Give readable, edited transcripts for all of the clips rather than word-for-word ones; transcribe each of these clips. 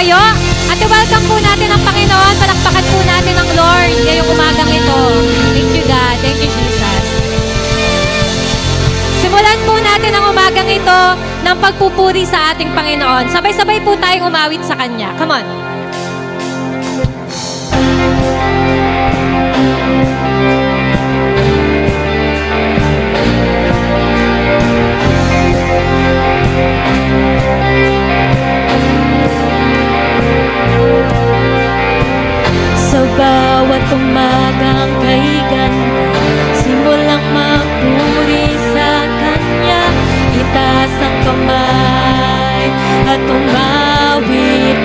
tumayo at i-welcome po natin ang Panginoon. Palakpakan po natin ang Lord ngayong umagang ito. Thank you, God. Thank you, Jesus. Simulan po natin ang umagang ito ng pagpupuri sa ating Panginoon. Sabay-sabay po tayong umawit sa Kanya. Come on. Sa bawat umagang kaigan, simulang magpuri sa Kanya, itaas ang kamay at umawit.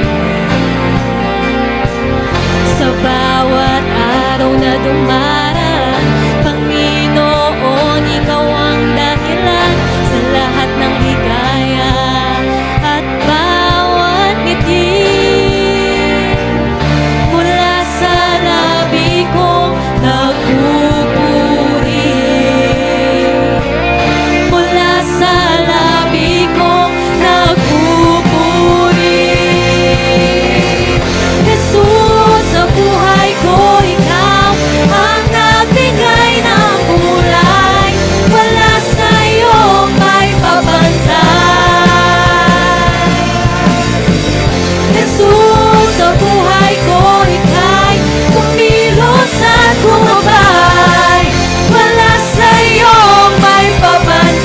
Sa bawat araw na dumaraan, Panginoon, Ikaw ang dahilan sa lahat ng ligaya at bawat ngiti. Mula sa labi kong nagpupuri, mula sa labi kong nagpupuri. Jesus, sa buhay ko, Ikaw ang nagbigay ng kulay. Wala sa'yo may pabantay. Jesus, sa buhay ko, Ika'y kumilos at bumabay. Wala sa'yo may pabantay.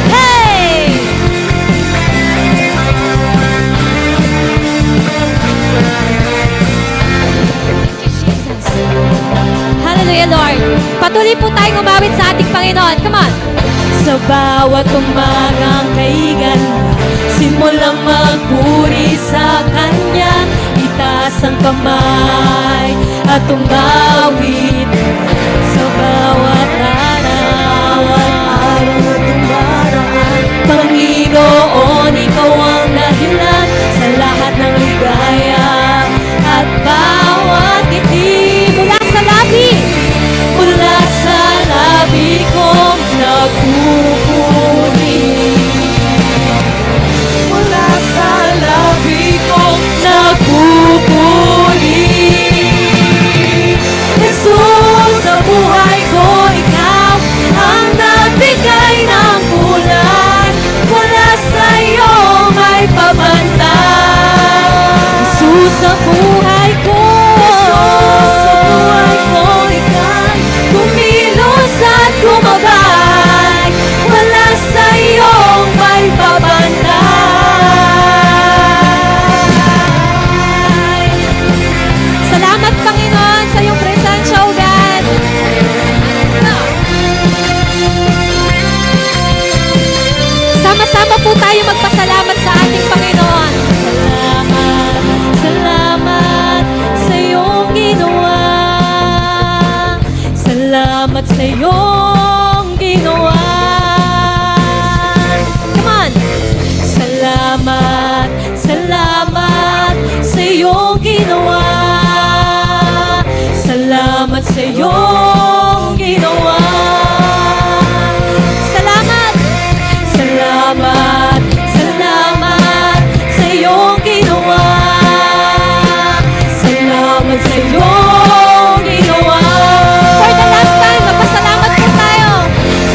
Hey! Hallelujah, Lord. Patuloy po tayong umawit sa ating Panginoon. Come on. Sa bawat umagang kaigan, simulang magpuri sa Kanya, itaas ang kamay at umawit. Sa bawat araw na dumaraan, Panginoon, Ikaw ang dahilan sa lahat ng ligaya at bawat ngiti. Mula sa labi. Mula sa labi kong nagpupuri, mula sa labi kong nagpupuri. Jesus, sa buhay ko, Ikaw ang nagbigay ng kulay. Wala sa'yo may pabantay. Jesus, sa buhay ko, Jesus, sa buhay ko, Ika'y kumilos at gumabay. Wala sa'yo may pabantay. Salamat, Panginoon, sa iyong presensya, O God. Sama-sama po tayo magpasalamat sa ating Panginoon. Salamat, salamat sa iyong ginawa. Salamat sa iyong ginawa. Come on. Salamat, salamat sa iyong ginawa. Salamat sa iyong ginawa. Salamat. Salamat, salamat sa iyong ginawa. Salamat sa iyong ginawa. For the last time, magpasalamat po tayo.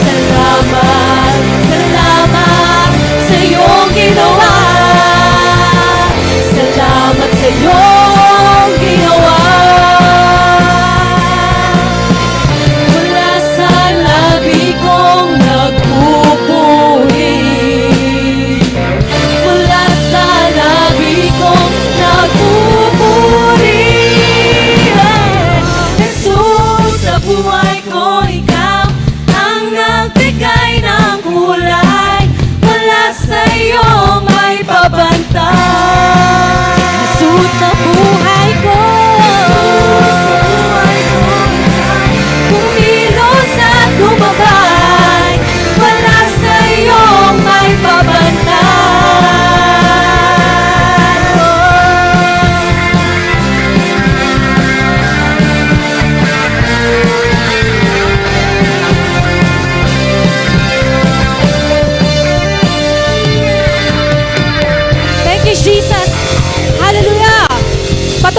Salamat, salamat sa iyong ginawa. Salamat sa iyong ginawa. Mula sa labi kong nagpupuri, mula sa labi kong nagpupuri. Jesus, sa buhay ko, Ikaw ang nagbigay ng kulay. Wala sa'yo may pabantay. Jesus, sa buhay ko, Jesus, sa buhay ko, Ika'y kumilos at gumabay. Wala sa'yo may pabantay.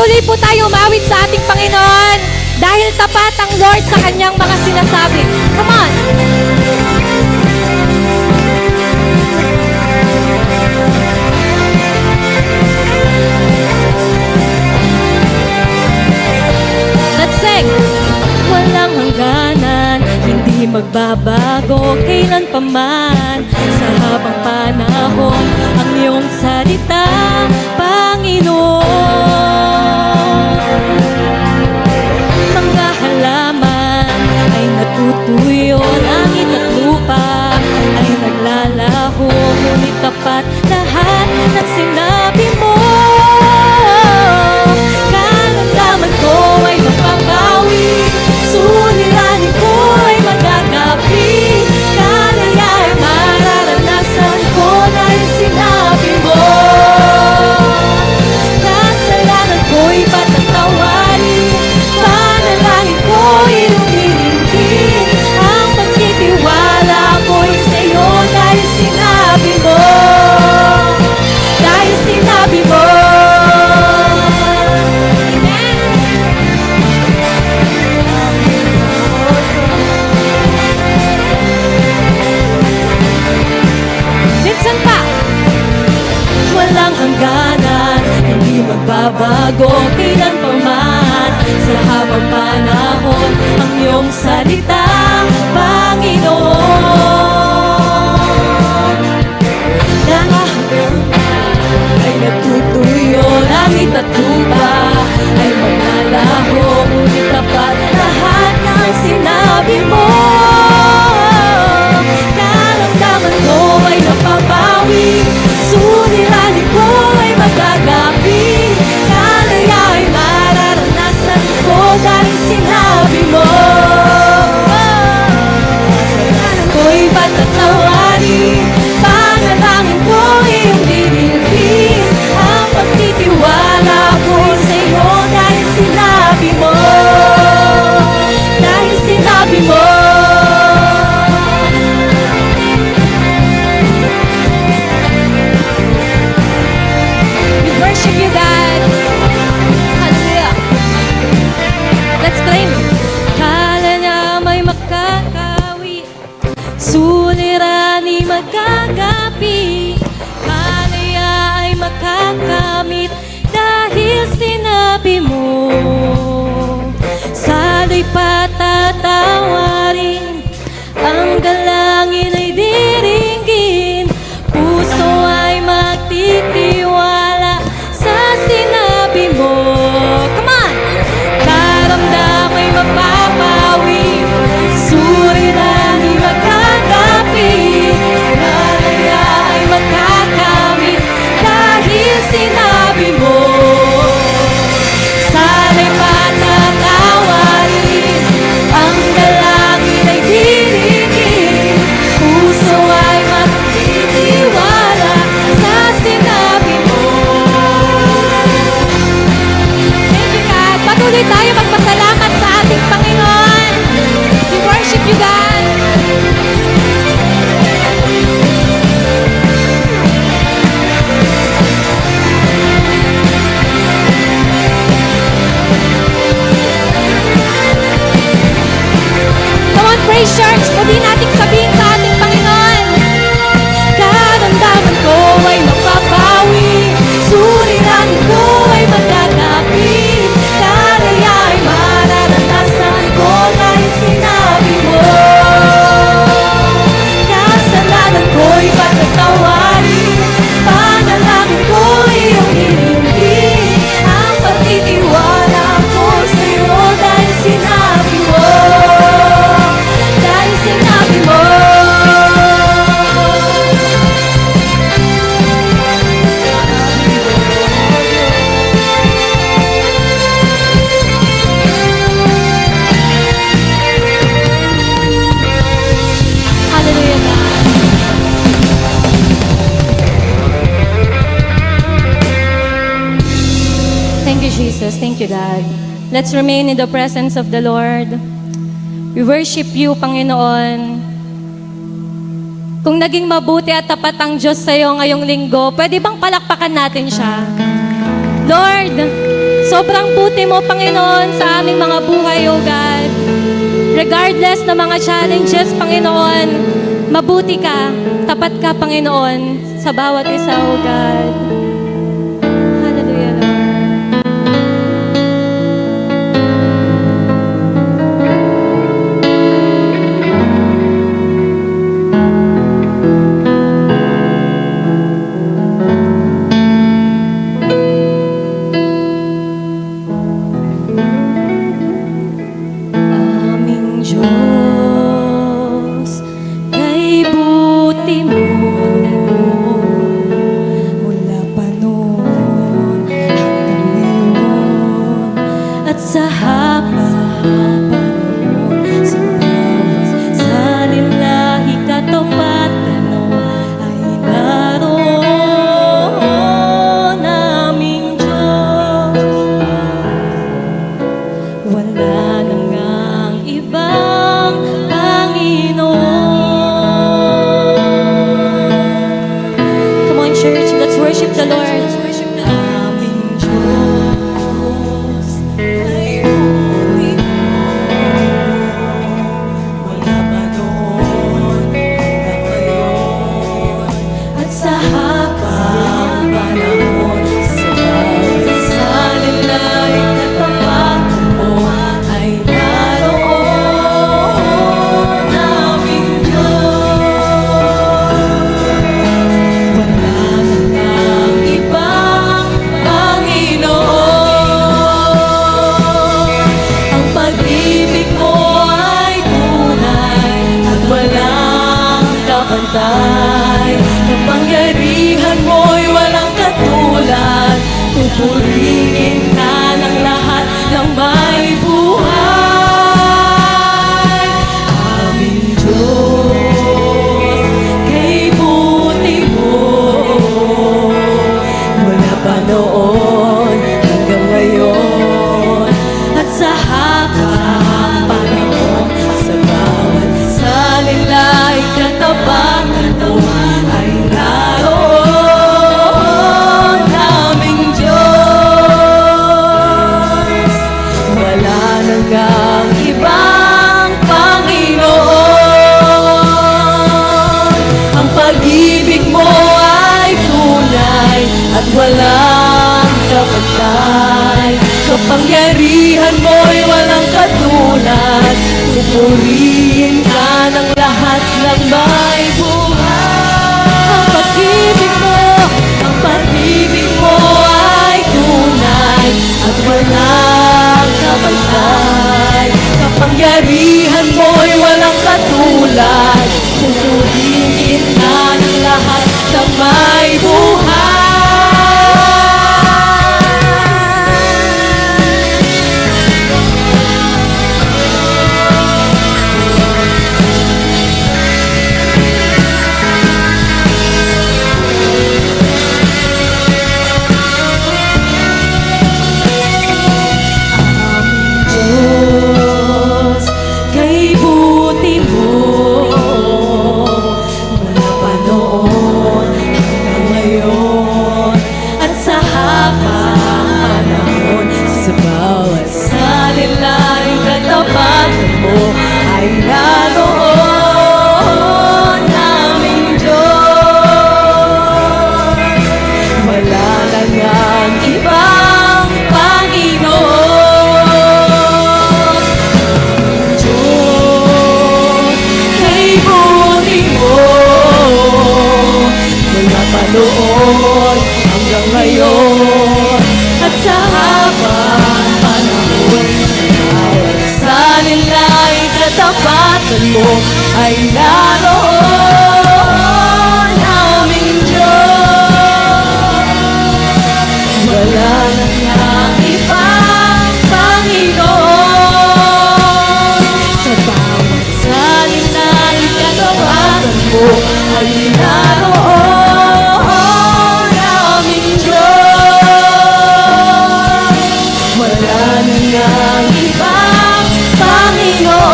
Patuloy po tayo umawit sa ating Panginoon dahil tapat ang Lord sa kanyang mga sinasabi. Come on! Let's sing! Walang hangganan, hindi magbabago kailan pa man. Sa habang panahon, ang iyong salita, Panginoon. Mga halaman ay natutuyo, langit at lupa ay naglalaho, ngunit tapat lahat ng sinabi mo. Karamdaman ko ay mapapawi, suliranin ko ay magagapi. Kalaya ay mararanasan ko dahil sinabi mo. Kasalanan ko'y patatawarin, panalangin ko'y lumilintin. Ang pagtitiwala ko'y sa'yo dahil sinabi mo. Dahil sinabi mo. Minsan pa! Walang hangganan, hindi magbabago kailan pa man. Sa habang panahon, ang iyong salita, Panginoon. Nangahanggang ay natutuyo, langit at lupa ay maglalaho, ngunit tapat lahat ng sinabi mo. Karamdaman ko ay napapawi, suliranin ko ay magagapi. Kalaya ay mararanasan ko dahil sinabi mo. Kasalanan ko'y patatawarin, panalangin ko iyong dirilin. Ang pagtitiwala ko sa'yo dahil sinabi mo. Dahil sinabi mo. We worship you, God. Hallelujah. Let's claim it. Kala na may makakawit, suliranin magagapi. Kalaya ay makakamit dahil sinabi mo. Sana'y patatawarin, ang dalangin ay diringgin. Puso ay magtitiwala sa sinabi mo. Come on! Karamdamay mapapawi, suliranin magagapi. Kalaya ay makakamit dahil sinabi mo. Sana'y patatawarin, ang dalangin ay diringgin. Puso ay magtitiwala sa sinabi mo. Thank you, God. Patuloy tayo magpasalamat sa ating Panginoon. We worship you, God. Come on, praise church. Muli nating sabihin sa ating Panginoon. Karamdaman ko ay mapapawi, suliranin ko ay magagapi. Kalaya ay mararanasan ko dahil sinabi mo. Kasalanan ko'y patatawarin, panalangin ko iyong hiringgin. Ang pagtitiwala ko sa'yo dahil sinabi mo. Dahil sinabi mo. Hallelujah, God. Thank you, Jesus. Thank you, God. Let's remain in the presence of the Lord. We worship you, Panginoon. Kung naging mabuti at tapat ang Diyos sa iyo ngayong linggo, pwede bang palakpakan natin siya? Lord, sobrang buti mo, Panginoon, sa aming mga buhay, O God. Regardless ng mga challenges, Panginoon, mabuti ka, tapat ka, Panginoon, sa bawat isa, O God. Hallelujah, Lord. Aming Diyos, kay buti mo mula pa noon hanggang ngayon at sa habang panahon sa bawat salinahi katapatan mo ay naroon. Aming Diyos, wala nang ang ibang Panginoon. Come on, church, let's worship the Lord. Aming Diyos, ay buti mo. Wala pa noon hanggang ngayon at sa habang panahon sa bawat salila'y katapatan mo ay naroon. Aming Diyos, wala nang ang ibang Panginoon. Ang pag-ibig mo ay tunay at walang kapantay. Kapangyarihan mo'y walang katulad. Pupurihin ka ng lahat ng may buhay. Aming Diyos, kay buti mo mula pa noon hanggang ngayon at sa habang panahon sa bawat salila'y katapatan mo ay naroon. Aming Diyos, wala nang ang ibang Panginoon. Ang pag-ibig mo ay tunay at walang kapantay. Kapangyarihan mo'y walang katulad. Pupurihin ka ng lahat ng may buhay. Ang pag-ibig mo ay tunay at walang kapantay. Kapangyarihan mo'y walang katulad. Pupurihin ka ng lahat ng may buhay. Diyos, kay buti mo mula pa noon hanggang ngayon at sa habang panahon sa bawat salila'y katapatan mo ay naroon. Aming Diyos, wala lang ang ibang Panginoon. Diyos, kay buti mo mula pa noon hanggang ngayon at sa habang panahon sa bawat salila'y katapatan mo ay naroon. Aming Diyos, wala nang ang ibang Panginoon. Sa bawat salila'y katapatan mo ay naroon. Aming Diyos, wala nang ang ibang Panginoon.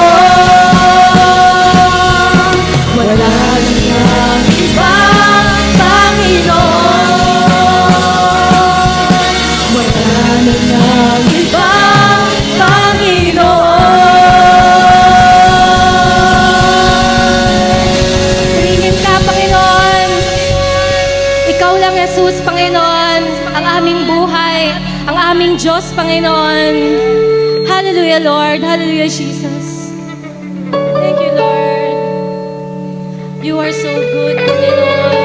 Diyos, Panginoon. Hallelujah, Lord. Hallelujah, Jesus. Thank you, Lord. You are so good, Panginoon.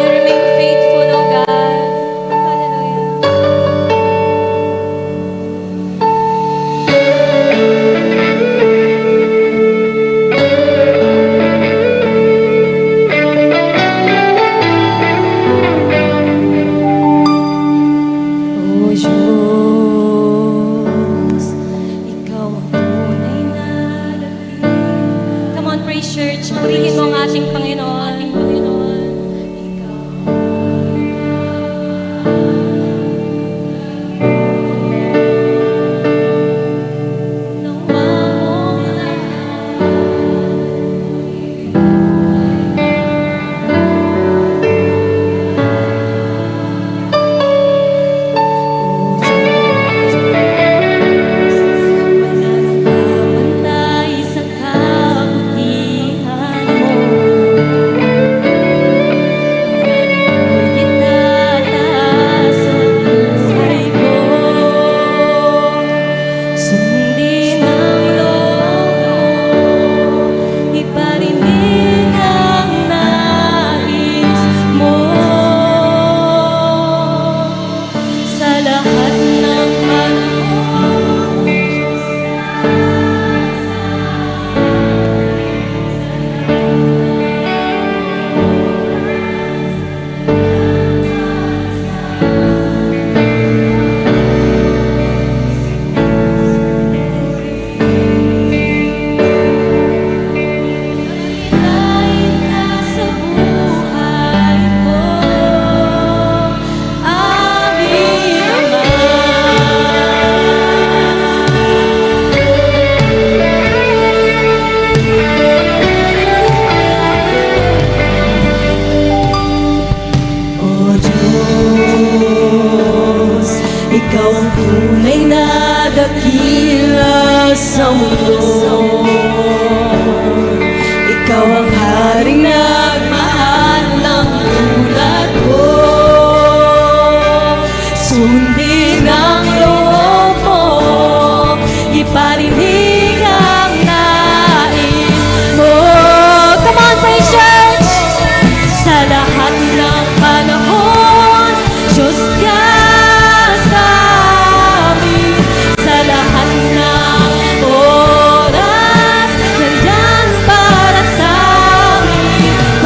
You remain faithful, O God. Hallelujah. O Diyos, Ikaw ang tunay na dakilang. Come on, praise church. Purihin mo ang ating Panginoon. Ikaw. Nawa mong wala nang pamantay sa kabutihan mo. Hanggang ako'y itataas sa buhay ko. Sundin ang loob, iparinig ang nais mo. Sa lahat ng panahon, ilayin ka sa buhay ko, aming Ama. O Diyos, Ikaw ang tunay na dakila sa mundo. Ikaw ang haring nagmahal ng tulad ko. Sundin ang loob mo, iparinig ang nais mo. Come on, praise church! Sa lahat ng panahon, Diyos ka sa amin. Sa lahat ng oras, nandyan para sa amin.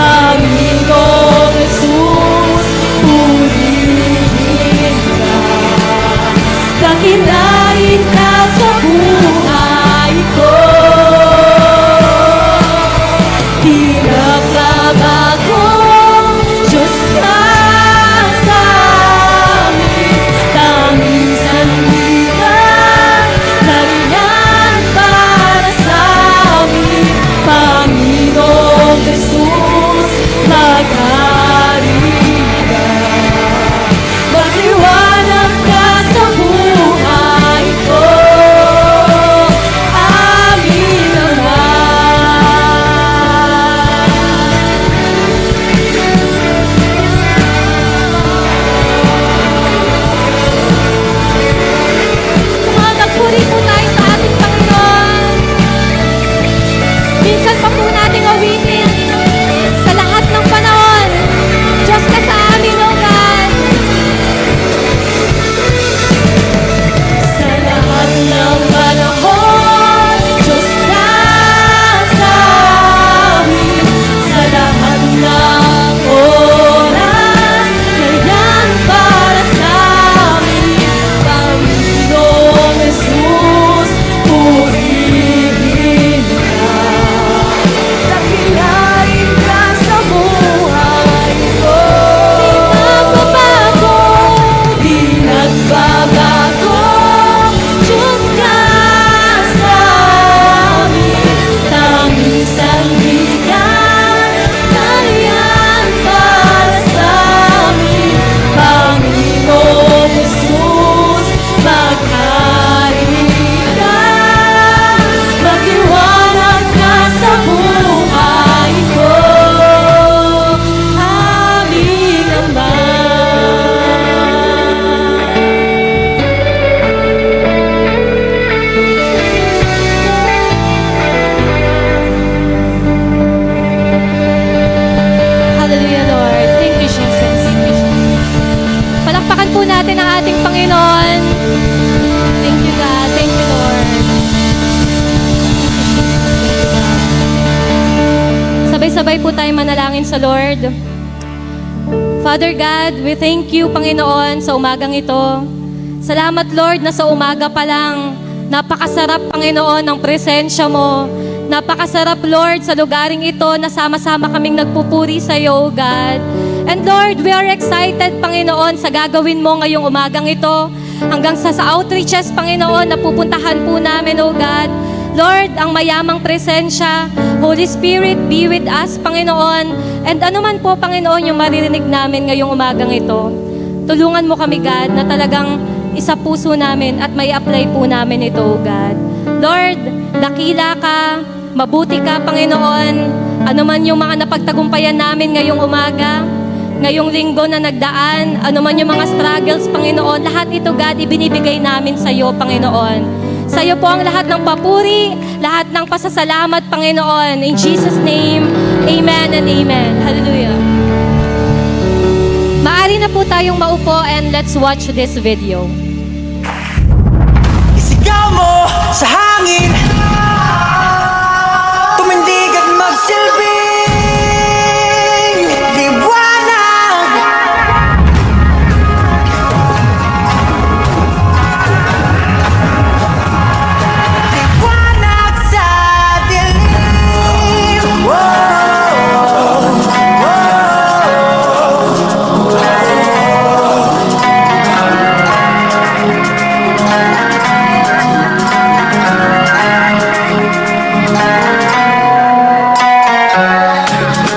tayo manalangin sa Lord. Father God, we thank you, Panginoon, sa umagang ito. Salamat, Lord, na sa umaga pa lang, napakasarap, Panginoon, ng presensya mo. Napakasarap, Lord, sa lugaring ito na sama-sama kaming nagpupuri sa iyo, God. And Lord, we are excited, Panginoon, sa gagawin mo ngayong umagang ito. Hanggang sa outreaches, Panginoon, na pupuntahan po namin, O God. Lord, ang mayamang presensya, Holy Spirit, be with us, Panginoon. And ano man po, Panginoon, yung maririnig namin ngayong umagang ito. Tulungan mo kami, God, na talagang isa puso namin at may apply po namin ito, God. Lord, dakila ka, mabuti ka, Panginoon. Ano man yung mga napagtagumpayan namin ngayong umaga, ngayong linggo na nagdaan, ano man yung mga struggles, Panginoon, lahat ito, God, ibinibigay namin sa iyo, Panginoon. Sa iyo po ang lahat ng papuri, lahat ng pasasalamat, Panginoon. In Jesus' name, amen and amen. Hallelujah. Maaari na po tayong maupo and let's watch this video. Isigaw mo sa hangin, tumindig at magsilbing liwanag. Liwanag sa dilim.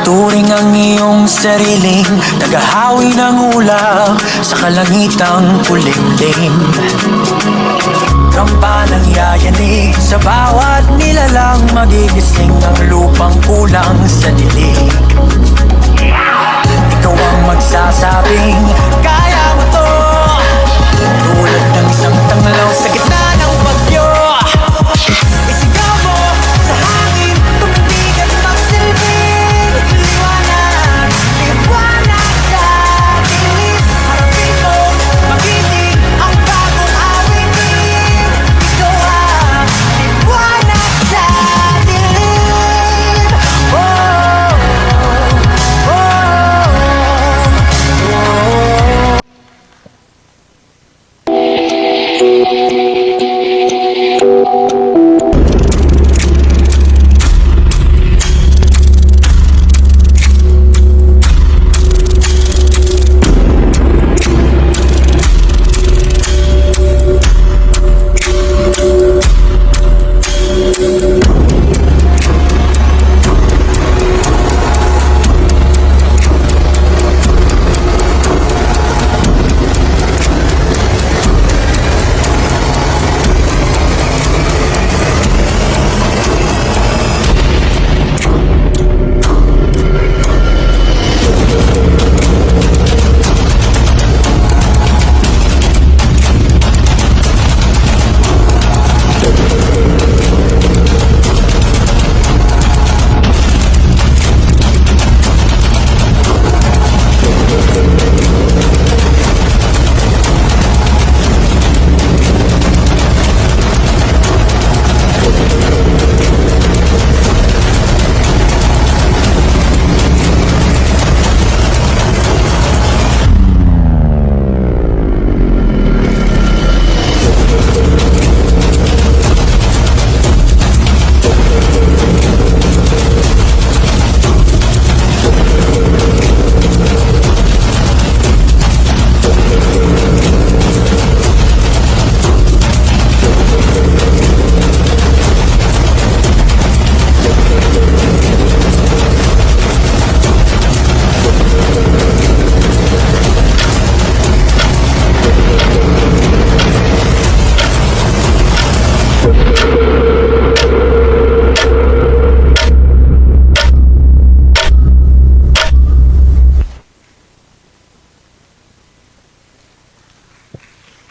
Turing ang iyong sariling tagahawi ng ulam sa kalangitang kulimlim. Kampanang yayanig sa bawat nilalang, magigising ang lupang kulang sa dilig. Ikaw ang magsasabing kaya mo to, tulad ng isang tanglaw sa gitna ng bagyo. Isigaw mo sa hangin, tumindig at magsilbing liwanag. Liwanag sa dilim, harapin mo, magiting ang bagong awitin. Ikaw ang liwanag sa dilim. Oh, oh, oh, oh.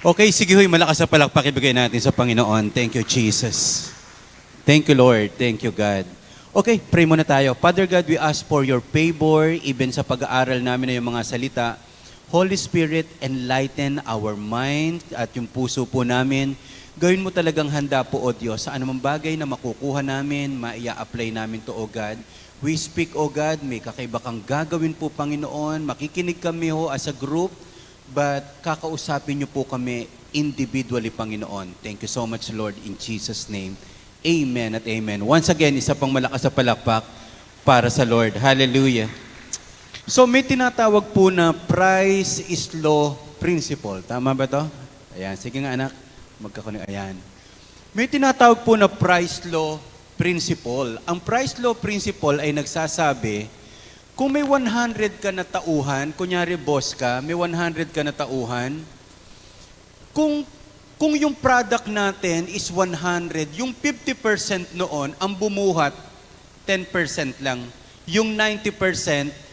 Okay, sige huy, malakas na palakpak ibigay natin sa Panginoon. Thank you, Jesus. Thank you, Lord. Thank you, God. Okay, pray muna tayo. Father God, we ask for your favor, even sa pag-aaral namin ng mga salita. Holy Spirit, enlighten our mind at yung puso po namin. Gawin mo talagang handa po, O Diyos, sa anumang bagay na makukuha namin, maia-apply namin to, O God. We speak, O God, may kakaiba kang gagawin po, Panginoon. Makikinig kami ho as a group, but kakausapin niyo po kami individually, Panginoon. Thank you so much, Lord, in Jesus' name. Amen at amen. Once again, isa pang malakas sa palakpak para sa Lord. Hallelujah. So may tinatawag po na price is law principle. Tama ba to? Ayan, sige nga anak. Ayan. May tinatawag po na price law principle. Ang price law principle ay nagsasabi, kung may 100 ka na tauhan, kunyari boss ka, may 100 ka na tauhan, kung yung product natin is 100, yung 50% noon, ang bumuhat, 10% lang. Yung 90%,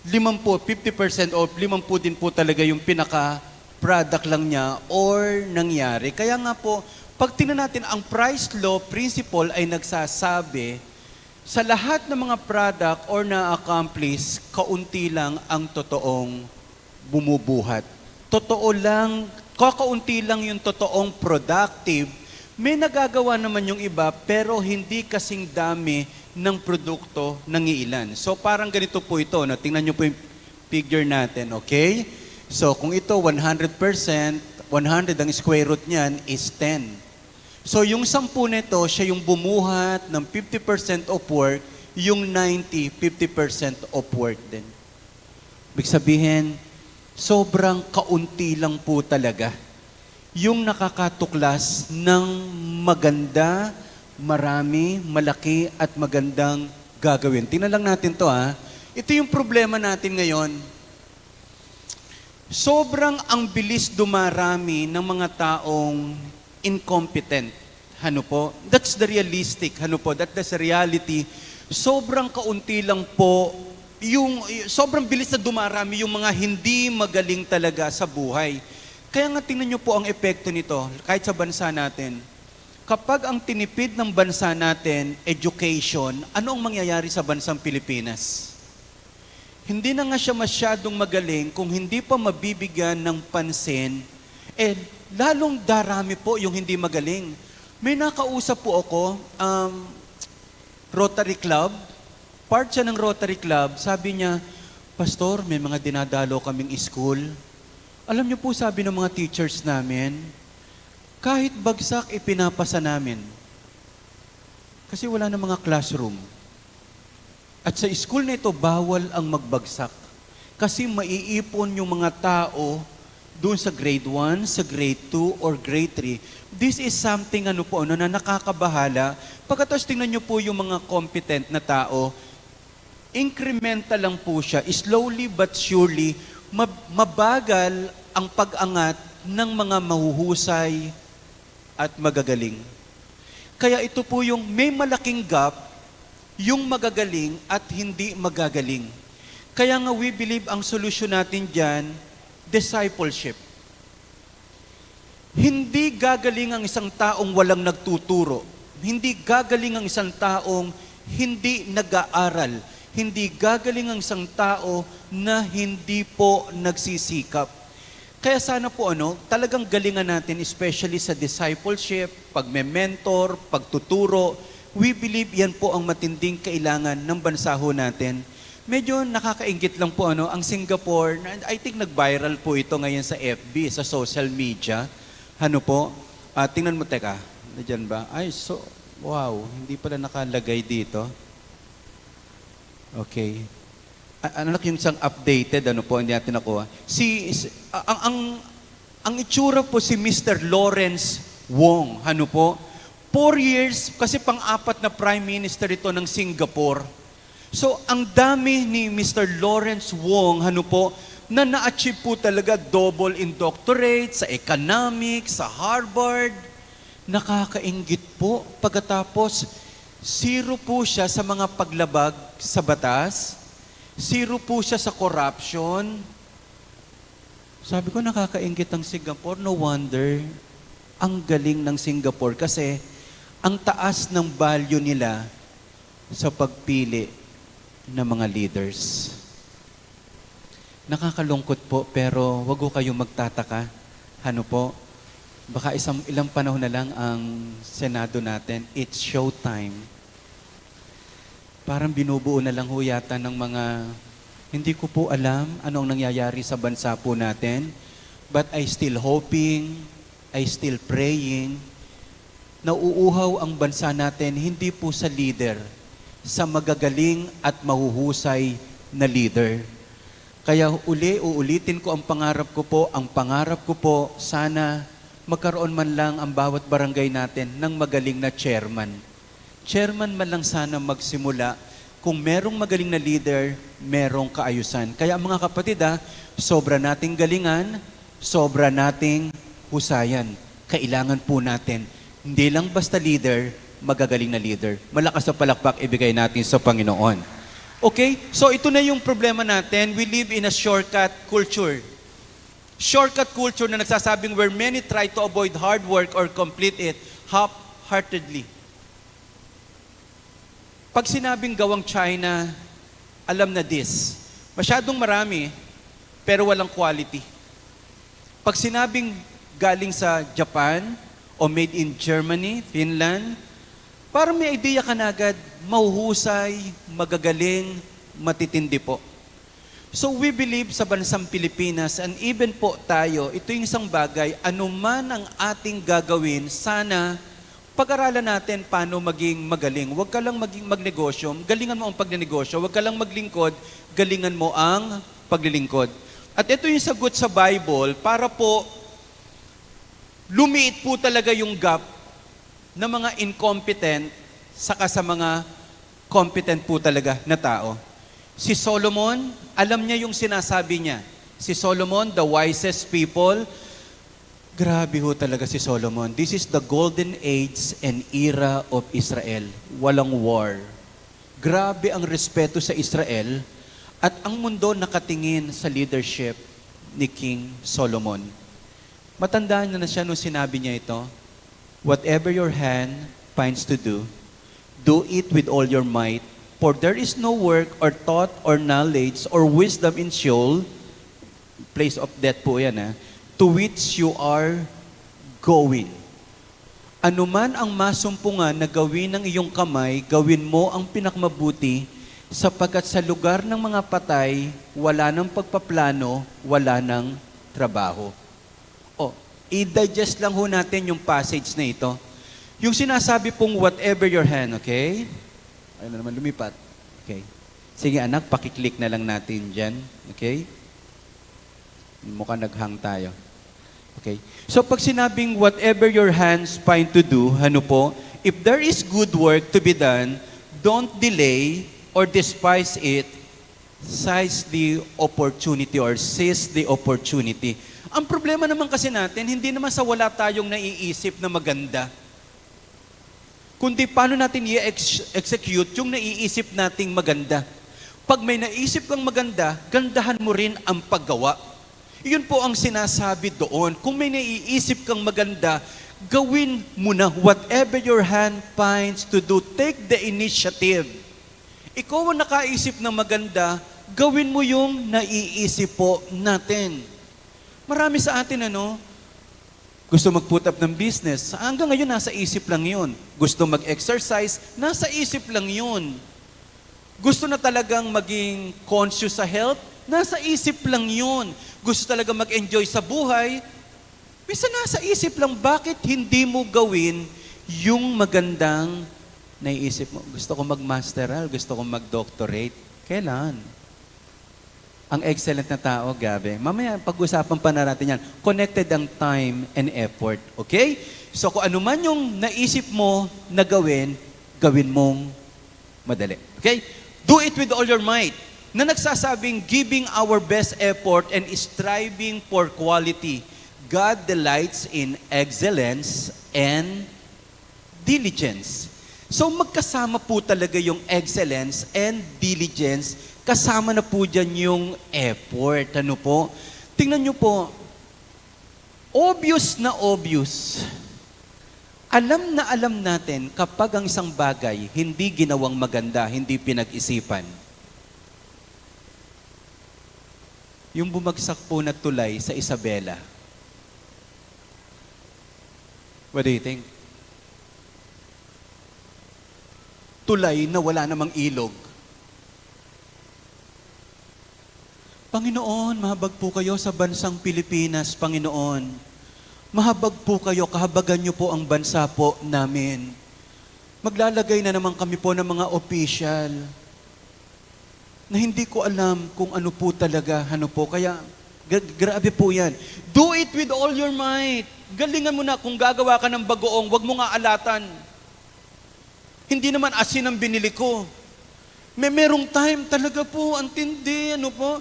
50% o 50 din po talaga yung pinaka-product lang niya or nangyari. Kaya nga po, pag tingnan natin, ang price law principle ay nagsasabi, sa lahat ng mga product or na-accomplish, kaunti lang ang totoong bumubuhat. Totoo lang, kakaunti lang yung totoong productive. May nagagawa naman yung iba, pero hindi kasing dami ng produkto ng ilan. So parang ganito po ito. No? Tingnan nyo po yung figure natin, okay? So kung ito 100%, 100 ang square root niyan is 10. So yung 10 nito, siya yung bumuhat ng 50% of work, yung 90, 50% of work din. Ibig sabihin, sobrang kaunti lang po talaga yung nakakatuklas ng maganda, marami, malaki at magandang gagawin. Tingnan lang natin to ha. Ito yung problema natin ngayon. Sobrang ang bilis dumarami ng mga taong incompetent. Ano po? That's the realistic. Ano po? That's the reality. Sobrang kaunti lang po sobrang bilis na dumarami yung mga hindi magaling talaga sa buhay. Kaya nga tingnan nyo po ang epekto nito, kahit sa bansa natin. Kapag ang tinipid ng bansa natin, education, ano ang mangyayari sa bansang Pilipinas? Hindi na nga siya masyadong magaling kung hindi pa mabibigyan ng pansin, lalong darami po yung hindi magaling. May nakausap po ako, Rotary Club, part siya ng Rotary Club, sabi niya, Pastor, may mga dinadalo kaming school. Alam niyo po, sabi ng mga teachers namin, kahit bagsak, ipinapasa namin. Kasi wala na mga classroom. At sa school na ito, bawal ang magbagsak. Kasi maiipon yung mga tao doon sa grade 1, sa grade 2, or grade 3. This is something na nakakabahala. Pagkatapos tingnan niyo po yung mga competent na tao, incremental lang po siya. Slowly but surely, mabagal ang pag-angat ng mga mahuhusay at magagaling. Kaya ito po yung may malaking gap, yung magagaling at hindi magagaling. Kaya nga we believe ang solusyon natin dyan, discipleship. Hindi gagaling ang isang taong walang nagtuturo. Hindi gagaling ang isang taong hindi nag-aaral. Hindi gagaling ang isang tao na hindi po nagsisikap. Kaya sana po talagang galingan natin, especially sa discipleship, pagme-mentor, pagtuturo. We believe yan po ang matinding kailangan ng bansa ho natin. Medyo nakakaingit lang po ang Singapore, I think nag-viral po ito ngayon sa FB, sa social media. Ano po? Tingnan mo, teka, nandiyan ba? Wow, hindi pala nakalagay dito. Okay. Anak yung isang updated, hindi natin nakuha. Ang itsura po si Mr. Lawrence Wong, 4 years, kasi pang-apat na Prime Minister ito ng Singapore. So, ang dami ni Mr. Lawrence Wong, na na-achieve po talaga double in doctorate sa economics, sa Harvard. Nakakainggit po. Pagkatapos, 0 po siya sa mga paglabag sa batas. 0 po siya sa corruption. Sabi ko, nakakainggit ang Singapore. No wonder, ang galing ng Singapore kasi ang taas ng value nila sa pagpili ng mga leaders. Nakakalungkot po, pero wag ko kayong magtataka. Baka ilang panahon na lang ang Senado natin. It's showtime. Parang binubuo na lang ho yata ng mga, hindi ko po alam anong nangyayari sa bansa po natin. But I still hoping, I still praying, na uuhaw ang bansa natin hindi po sa leader, sa magagaling at mahuhusay na leader. Kaya uulitin ko ang pangarap ko po. Ang pangarap ko po, sana magkaroon man lang ang bawat barangay natin ng magaling na chairman. Chairman man lang sana magsimula. Kung merong magaling na leader, merong kaayusan. Kaya mga kapatid, sobra nating galingan, sobra nating husayan. Kailangan po natin, hindi lang basta leader, magagaling na leader. Malakas na palakpak ibigay natin sa Panginoon. Okay? So ito na yung problema natin. We live in a shortcut culture. Shortcut culture na nagsasabing where many try to avoid hard work or complete it half-heartedly. Pag sinabing gawang China, alam na this. Masyadong marami, pero walang quality. Pag sinabing galing sa Japan o made in Germany, Finland, parang may idea ka na agad, mahuhusay, magagaling, matitindi po. So we believe sa bansang Pilipinas and even po tayo, ito yung isang bagay, anuman ang ating gagawin, sana pag-aralan natin paano maging magaling. Huwag ka lang maging magnegosyo, galingan mo ang pagnenegosyo. Huwag ka lang maglingkod, galingan mo ang paglilingkod. At ito yung sagot sa Bible para po lumiit po talaga yung gap ng mga incompetent saka sa mga competent po talaga na tao. Si Solomon, alam niya yung sinasabi niya. Si Solomon, the wisest people, grabe ho talaga si Solomon. This is the golden age and era of Israel. Walang war. Grabe ang respeto sa Israel at ang mundo nakatingin sa leadership ni King Solomon. Matandaan na siya nung sinabi niya ito, whatever your hand finds to do, do it with all your might, for there is no work or thought or knowledge or wisdom in Sheol, place of death po yan to which you are going. Anuman ang masumpungan na gawin ng iyong kamay, gawin mo ang pinakmabuti, sapagkat sa lugar ng mga patay, wala ng pagpaplano, wala ng trabaho. I-digest lang ho natin yung passage na ito. Yung sinasabi pong whatever your hand, okay? Ayun na naman, lumipat. Okay. Sige anak, pakiclick na lang natin dyan. Okay? Mukhang naghang tayo. Okay. So pag sinabing whatever your hands find to do, ano po, if there is good work to be done, don't delay or despise it, seize the opportunity or seize the opportunity. Ang problema naman kasi natin, hindi naman sa wala tayong naiisip na maganda, kundi paano natin i-execute yung naiisip nating maganda. Pag may naisip kang maganda, gandahan mo rin ang paggawa. Iyon po ang sinasabi doon. Kung may naiisip kang maganda, gawin mo na whatever your hand finds to do. Take the initiative. Ikaw ang nakaisip ng maganda, gawin mo yung naiisip po natin. Marami sa atin, gusto mag-put up ng business. Hanggang ngayon, nasa isip lang yun. Gusto mag-exercise, nasa isip lang yun. Gusto na talagang maging conscious sa health, nasa isip lang yun. Gusto talaga mag-enjoy sa buhay, minsan nasa isip lang, bakit hindi mo gawin yung magandang naiisip mo? Gusto ko mag-masteral, gusto ko mag-doctorate. Kailan? Ang excellent na tao, Gabi. Mamaya, pag-usapan pa na natin yan. Connected ang time and effort. Okay? So kung ano man yung naisip mo na gawin, gawin mong madali. Okay? Do it with all your might. Na nagsasabing giving our best effort and striving for quality. God delights in excellence and diligence. So magkasama po talaga yung excellence and diligence, kasama na po dyan yung effort. Ano po? Tingnan nyo po, obvious na obvious. Alam na alam natin kapag ang isang bagay hindi ginawang maganda, hindi pinag-isipan. Yung bumagsak po na tulay sa Isabela. What do you think? tulay na wala namang ilog. Panginoon, mahabag po kayo sa bansang Pilipinas, Panginoon. Mahabag po kayo, kahabagan niyo po ang bansa po namin. Maglalagay na naman kami po ng mga opisyal na hindi ko alam kung ano po talaga, ano po. Kaya, grabe po yan. Do it with all your might. Galingan mo na kung gagawa ka ng bagoong, wag mo nga alatan. Hindi naman asin ang binili ko. Merong time talaga po, ang tindi, ano po.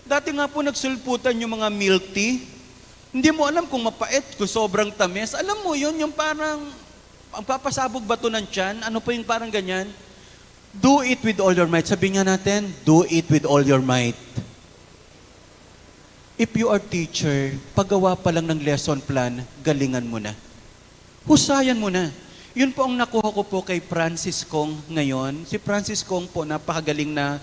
Dati nga po nagsulputan yung mga milk tea. Hindi mo alam kung mapait, kung sobrang tamis. Alam mo yun, yung parang, ang papasabog ba to ng tiyan? Ano po yung parang ganyan? Do it with all your might. Sabihin nga natin, do it with all your might. If you are teacher, paggawa pa lang ng lesson plan, galingan mo na. Husayan mo na. Yun po ang nakuha ko po kay Francis Kong ngayon. Si Francis Kong po, napakagaling na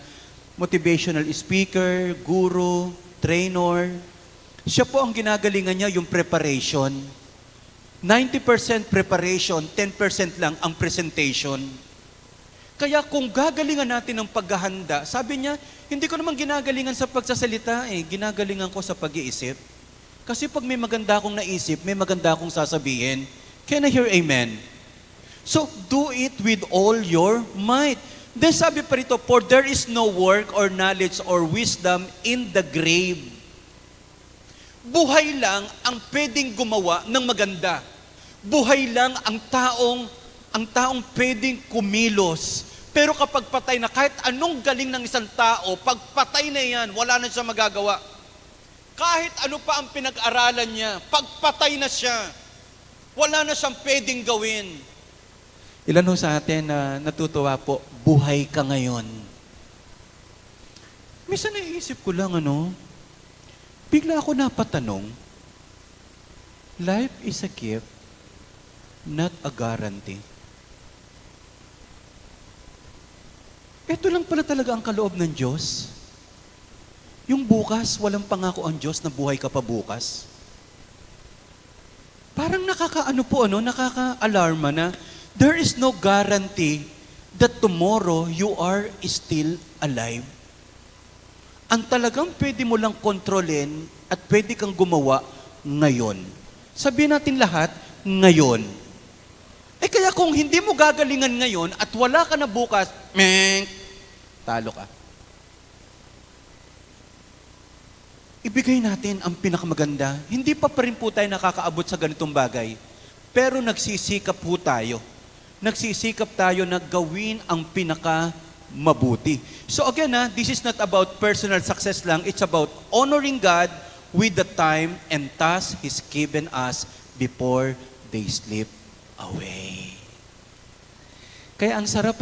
motivational speaker, guru, trainer. Siya po ang ginagalingan niya, yung preparation. 90% preparation, 10% lang ang presentation. Kaya kung gagalingan natin ng paghahanda, sabi niya, hindi ko naman ginagalingan sa pagsasalita ginagalingan ko sa pag-iisip. Kasi pag may maganda akong naisip, may maganda akong sasabihin. Can I hear amen? So, do it with all your might. Then sabi pa rito, for there is no work or knowledge or wisdom in the grave. Buhay lang ang pwedeng gumawa ng maganda. Buhay lang ang taong pwedeng kumilos. Pero kapag patay na, kahit anong galing ng isang tao, pag patay na yan, wala na siya magagawa. Kahit ano pa ang pinag-aralan niya, pag patay na siya, wala na siyang pwedeng gawin. Ilan ho sa atin na natutuwa po, buhay ka ngayon. Minsan naiisip ko lang, bigla ako napatanong, life is a gift, not a guarantee. Ito lang pala talaga ang kaloob ng Diyos. Yung bukas, walang pangako ang Diyos na buhay ka pa bukas. Parang nakaka-alarma na, there is no guarantee that tomorrow you are still alive. Ang talagang pwede mo lang kontrolin at pwede kang gumawa ngayon. Sabihin natin lahat, ngayon. Kaya kung hindi mo gagalingan ngayon at wala ka na bukas, talo ka. Ibigay natin ang pinakamaganda. Hindi pa rin po tayo nakakaabot sa ganitong bagay. Pero nagsisikap po tayo. Nagsisikap tayo na gawin ang pinaka-mabuti. So again, this is not about personal success lang. It's about honoring God with the time and task He's given us before they slip away. Kaya ang sarap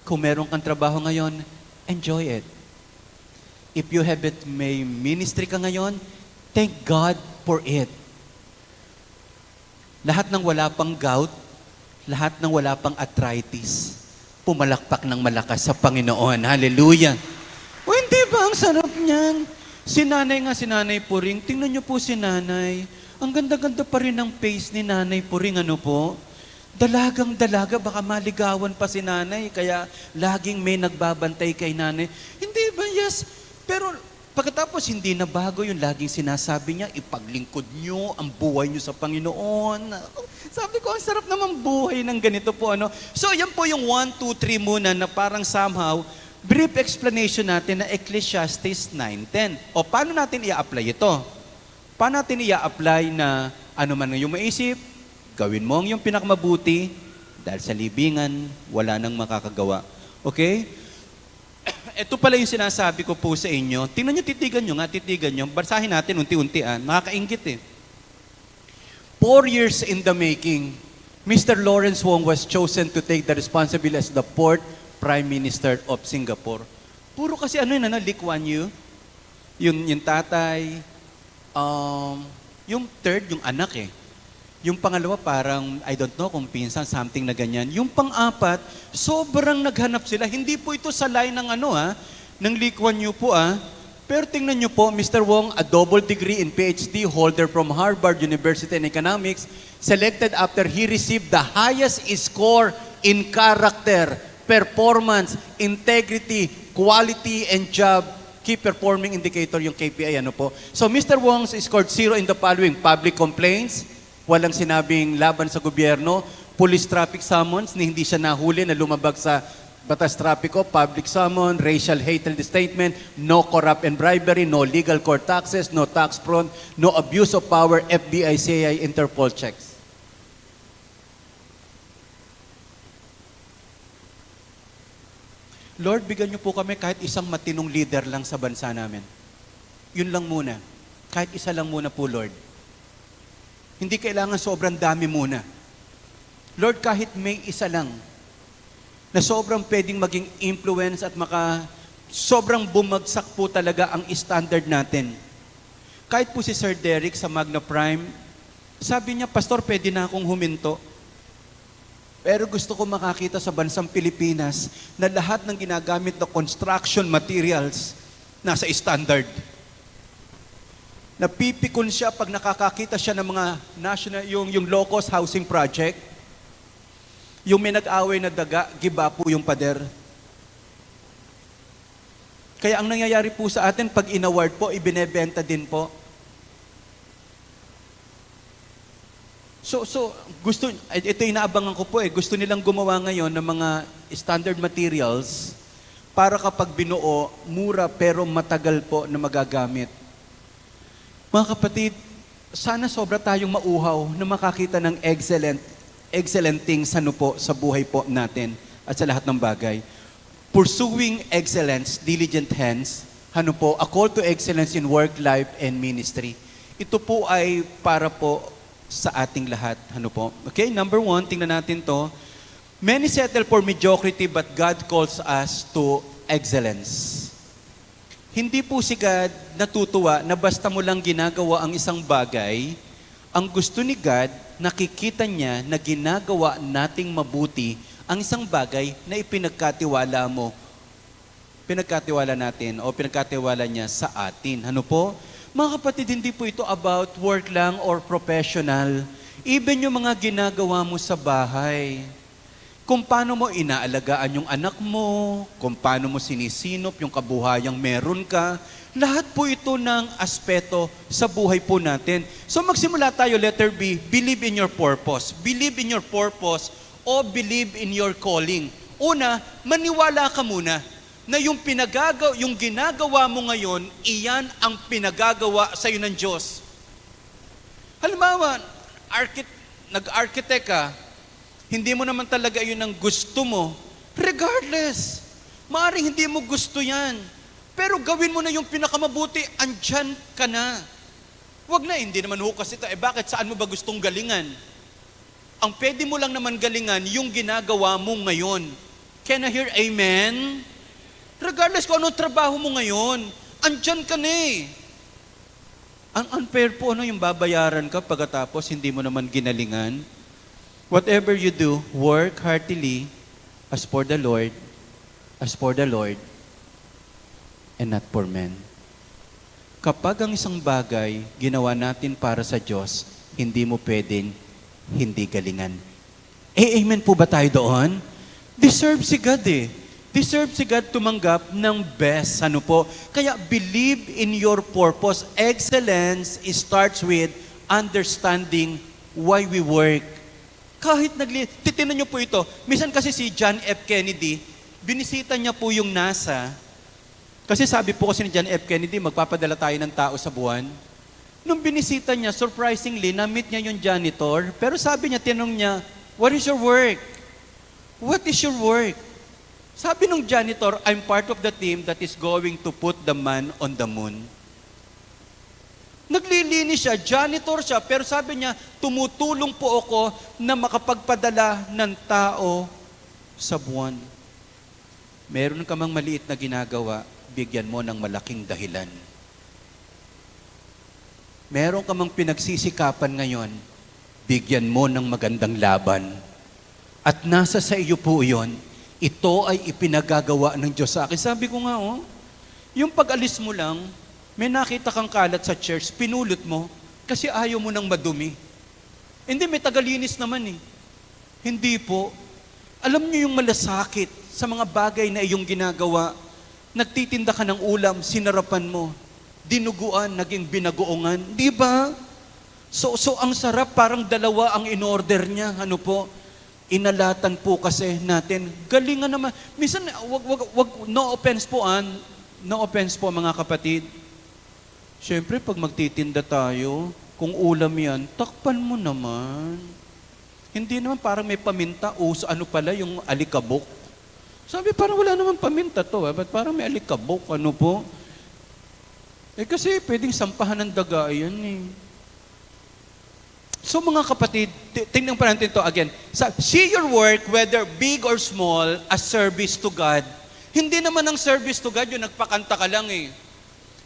kung meron kang trabaho ngayon, enjoy it. If you have may ministry ka ngayon, thank God for it. Lahat ng wala pang gout, lahat ng wala pang arthritis, pumalakpak ng malakas sa Panginoon. Hallelujah! O hindi ba ang sarap niyan? Si Nanay Puring, tingnan niyo po si Nanay. Ang ganda-ganda pa rin ng face ni Nanay Puring, Dalagang-dalaga, baka maligawan pa si Nanay, kaya laging may nagbabantay kay Nanay. Hindi ba? Yes. Pero pagkatapos hindi na bago yung laging sinasabi niya, ipaglingkod niyo ang buhay niyo sa Panginoon. Sabi ko, ang sarap naman buhay ng ganito po. So yan po yung 1, 2, 3 muna na parang somehow, brief explanation natin na Ecclesiastes 9:10. O paano natin i-apply ito? Paano natin i-apply na ano man yung maisip, gawin mo ang yung pinakamabuti, dahil sa libingan, wala nang makakagawa. Okay? Ito pala yung sinasabi ko po sa inyo. Tingnan nyo, titigan nyo. Basahin natin unti-untian. Nakakaingit 4 years in the making, Mr. Lawrence Wong was chosen to take the responsibility as the 4th Prime Minister of Singapore. Puro kasi Lee Kuan Yew, yung tatay, yung third, yung anak Yung pangalawa parang, I don't know kung pinsan, something na ganyan. Yung pang-apat, sobrang naghanap sila. Hindi po ito sa line ng ng Lee Kuan Yew po Pero tingnan nyo po, Mr. Wong, a double degree in PhD holder from Harvard University in Economics, selected after he received the highest score in character, performance, integrity, quality, and job. Key performing indicator yung KPI, ano po. So Mr. Wong scored 0 in the following: public complaints, walang sinabing laban sa gobyerno; police traffic summons, ni hindi siya nahuli na lumabag sa batas trapiko; public summon; racial hatred statement; no corrupt and bribery; no legal court taxes; no tax fraud; no abuse of power; FBI, CIA, Interpol checks. Lord, bigyan niyo po kami kahit isang matinong leader lang sa bansa namin. Yun lang muna. Kahit isa lang muna po, Lord. Hindi kailangan sobrang dami muna. Lord, kahit may isa lang na sobrang pwedeng maging influence at sobrang bumagsak po talaga ang standard natin. Kahit po si Sir Derek sa Magna Prime, sabi niya, Pastor, pwede na akong huminto. Pero gusto ko makakita sa bansang Pilipinas na lahat ng ginagamit na construction materials nasa standard. Napipikon siya pag nakakakita siya ng mga national, yung low-cost housing project, yung may nag-away na daga, giba po yung pader. Kaya ang nangyayari po sa atin, pag in-award po, ibinebenta din po. So gusto, ito yung naabangan ko po gusto nilang gumawa ngayon ng mga standard materials para kapag binuo, mura pero matagal po na magagamit. Mga kapatid, sana sobra tayong mauhaw na makakita ng excellent things sa buhay po natin at sa lahat ng bagay. Pursuing excellence, diligent hands, a call to excellence in work, life, and ministry. Ito po ay para po sa ating lahat. Okay, number 1, tingnan natin to. Many settle for mediocrity but God calls us to excellence. Hindi po si God natutuwa na basta mo lang ginagawa ang isang bagay. Ang gusto ni God, nakikita niya na ginagawa nating mabuti ang isang bagay na ipinagkatiwala mo. Pinagkatiwala natin o pinagkatiwala niya sa atin. Mga kapatid, hindi po ito about work lang or professional. Even yung mga ginagawa mo sa bahay. Kung paano mo inaalagaan yung anak mo, kung paano mo sinisinop yung kabuhayang meron ka, lahat po ito ng aspeto sa buhay po natin. So magsimula tayo, letter B, believe in your purpose. Believe in your purpose o believe in your calling. Una, maniwala ka muna na yung ginagawa mo ngayon, iyan ang pinagagawa sa iyo ng Diyos. Halimbawa, nag-architect ka, hindi mo naman talaga yun ang gusto mo, regardless, maaaring hindi mo gusto yan, pero gawin mo na yung pinakamabuti, andyan ka na. Wag na, hindi naman hukas ito, bakit saan mo ba gustong galingan? Ang pwede mo lang naman galingan, yung ginagawa mo ngayon. Can I hear amen? Regardless kung anong trabaho mo ngayon, andyan ka na Ang unfair po, yung babayaran ka pagkatapos hindi mo naman ginalingan. Whatever you do, work heartily as for the Lord, and not for men. Kapag ang isang bagay ginawa natin para sa Diyos, hindi mo pwedeng hindi galingan. Amen po ba tayo doon? Deserve si God Deserve si God tumanggap ng best. Kaya believe in your purpose. Excellence starts with understanding why we work. Titinan niyo po ito. Minsan kasi si John F. Kennedy, binisita niya po yung NASA. Kasi sabi po kasi ni John F. Kennedy, magpapadala tayo ng tao sa buwan. Nung binisita niya, surprisingly, na-meet niya yung janitor. Pero sabi niya, tinanong niya, what is your work? What is your work? Sabi nung janitor, I'm part of the team that is going to put the man on the moon. Naglilinis siya, janitor siya, pero sabi niya, tumutulong po ako na makapagpadala ng tao sa buwan. Meron ka mang maliit na ginagawa, bigyan mo ng malaking dahilan. Meron ka mang pinagsisikapan ngayon, bigyan mo ng magandang laban. At nasa sa iyo po yon. Ito ay ipinagagawa ng Diyos sa akin. Sabi ko nga, yung pag-alis mo lang, may nakita kang kalat sa church, pinulot mo, kasi ayaw mo nang madumi. Hindi, may tagalinis naman Hindi po. Alam niyo yung malasakit sa mga bagay na iyong ginagawa. Nagtitinda ka ng ulam, sinarapan mo. Dinuguan, naging binagoongan. Di ba? So ang sarap, parang dalawa ang in-order niya. Ano po? Inalatan po kasi natin. Galingan naman. Minsan, no offense po, no offense po mga kapatid. Siyempre, pag magtitinda tayo, kung ulam yan, takpan mo naman. Hindi naman parang may paminta, ano pala yung alikabok. Sabi, parang wala naman paminta to, ba't parang may alikabok, ano po? Kasi pwedeng sampahan ng daga yan eh. So mga kapatid, tingnan pa natin to again. See your work, whether big or small, as service to God. Hindi naman ang service to God yung nagpakanta ka lang eh.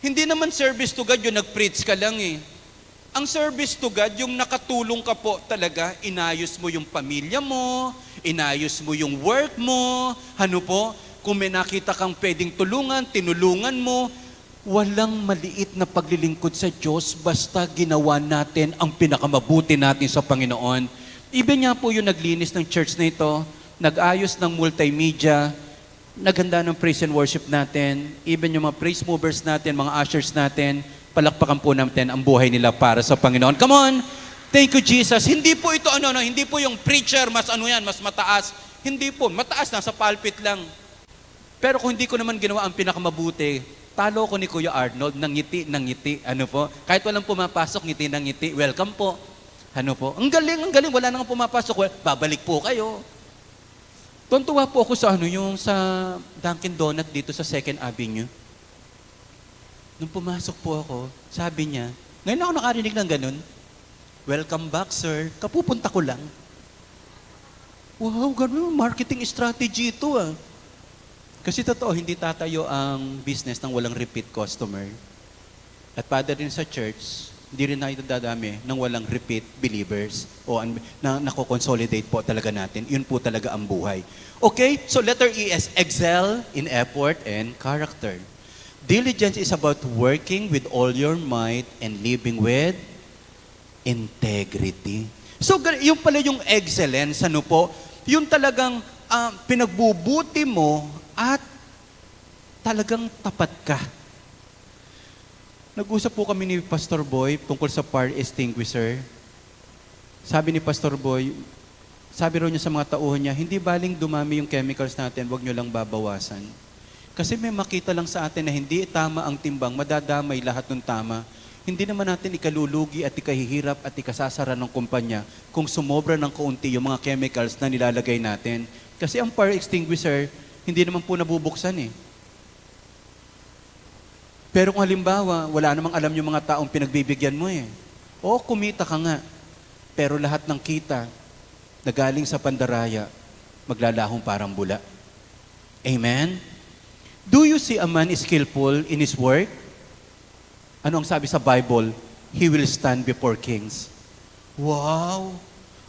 Hindi naman service to God yung nag-preach ka lang eh. Ang service to God, yung nakatulong ka po talaga, inayos mo yung pamilya mo, inayos mo yung work mo, ano po, kung may nakita kang pwedeng tulungan, tinulungan mo. Walang maliit na paglilingkod sa Diyos basta ginawa natin ang pinakamabuti natin sa Panginoon. Even nga po yung naglinis ng church na ito, nag-ayos ng multimedia, naghanda ng praise and worship natin, even yung mga praise movers natin, mga ushers natin, palakpakan po natin ang buhay nila para sa Panginoon. Come on! Thank you, Jesus. Hindi po ito, hindi po yung preacher, mas mas mataas. Hindi po, mataas na sa pulpit lang. Pero kung hindi ko naman ginawa ang pinakamabuti, talo ko ni Kuya Arnold, ng ngiti, ano po. Kahit walang pumapasok, ngiti ng ngiti, welcome po. Ano po, ang galing, wala nang pumapasok, babalik po kayo. Tuntua po ako sa yung sa Dunkin Donut dito sa 2nd Avenue. Nung pumasok po ako, sabi niya, ngayon ako nakarinig ng ganun, welcome back, sir. Kapupunta ko lang. Wow, ganun, marketing strategy ito ah. Kasi totoo, hindi tatayo ang business ng walang repeat customer. At pada rin sa church, hindi rin tayo dadami ng walang repeat believers o na nako-consolidate po talaga natin. Yun po talaga ang buhay. Okay, so letter E is excel in effort and character. Diligence is about working with all your might and living with integrity. So, yung pala yung excellence, ano po, yung talagang pinagbubuti mo at talagang tapat ka. Nag-usap po kami ni Pastor Boy tungkol sa fire extinguisher. Sabi ni Pastor Boy, sabi raw niya sa mga tauhan niya, hindi baling dumami yung chemicals natin, wag nyo lang babawasan. Kasi may makita lang sa atin na hindi tama ang timbang, madadamay lahat ng tama. Hindi naman natin ikalulugi at ikahihirap at ikasasara ng kumpanya kung sumobra ng kaunti yung mga chemicals na nilalagay natin. Kasi ang fire extinguisher, hindi naman po nabubuksan eh. Pero kung halimbawa, wala namang alam yung mga taong pinagbibigyan mo eh. O kumita ka nga, pero lahat ng kita na galing sa pandaraya, maglalahong parang bula. Amen? Do you see a man skillful in his work? Ano ang sabi sa Bible? He will stand before kings. Wow!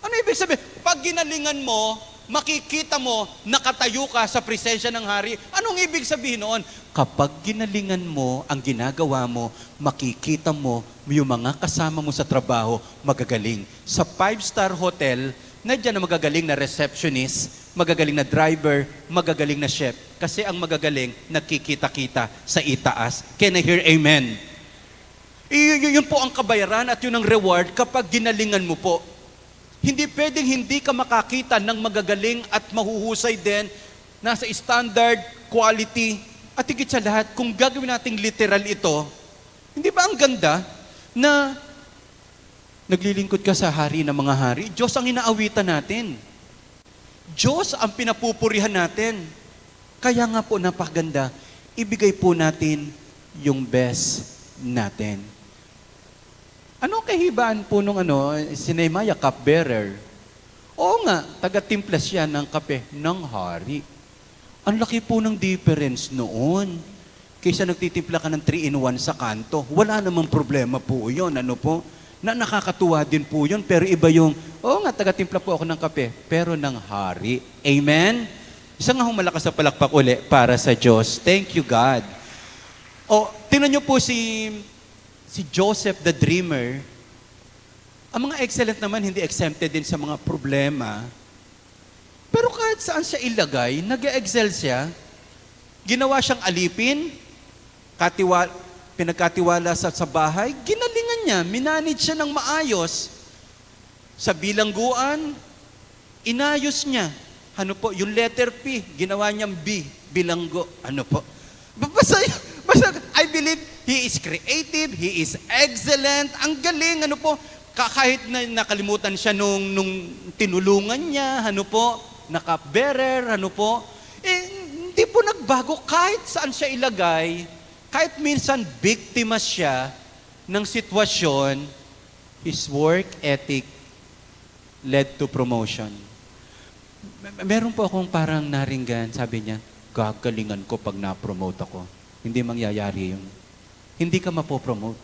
Ano ibig sabihin? Pag ginalingan mo, makikita mo, nakatayo ka sa presensya ng hari. Anong ibig sabihin noon? Kapag ginalingan mo ang ginagawa mo, makikita mo yung mga kasama mo sa trabaho magagaling. Sa 5-star hotel, nandiyan na magagaling na receptionist, magagaling na driver, magagaling na chef. Kasi ang magagaling, nagkikita-kita sa itaas. Can I hear amen? Yun po ang kabayaran at yun ang reward kapag ginalingan mo po. Hindi pwedeng hindi ka makakita ng magagaling at mahuhusay din, nasa standard, quality, at higit sa lahat, kung gagawin nating literal ito, hindi ba ang ganda na naglilingkod ka sa hari ng mga hari? Diyos ang inaawitan natin. Diyos ang pinapupurihan natin. Kaya nga po napakaganda, ibigay po natin yung best natin. Ano kahibaan po nung si Nehemiah, cupbearer? Oo nga, taga-timpla siya ng kape ng hari. Ang laki po ng difference noon. Kaysa nagtitimpla ka ng 3-in-1 sa kanto, wala namang problema po yun. Ano po? Nakakatuwa din po yun, pero iba yung, oo nga, taga-timpla po ako ng kape, pero ng hari. Amen? Isa nga malakas na palakpak uli para sa Diyos. Thank you, God. O, tingnan niyo po si Joseph the Dreamer. Ang mga excellent naman, hindi exempted din sa mga problema. Pero kahit kahit saan siya ilagay, nag-excel siya, ginawa siyang alipin, pinagkatiwala sa bahay, ginalingan niya, minanage siya ng maayos. Sa bilangguan, inayos niya. Ano po, yung letter P, ginawa niyang B, bilanggo. Ano po? Basta, I believe he is creative, he is excellent, ang galing, ano po, kahit na nakalimutan siya nung tinulungan niya, ano po, naka-bearer, ano po, hindi po nagbago kahit saan siya ilagay, kahit minsan biktima siya ng sitwasyon, his work ethic led to promotion. Meron po akong parang naringgan, sabi niya, gagalingan ko pag na-promote ako. Hindi mangyayari yun. Hindi ka mapopromote.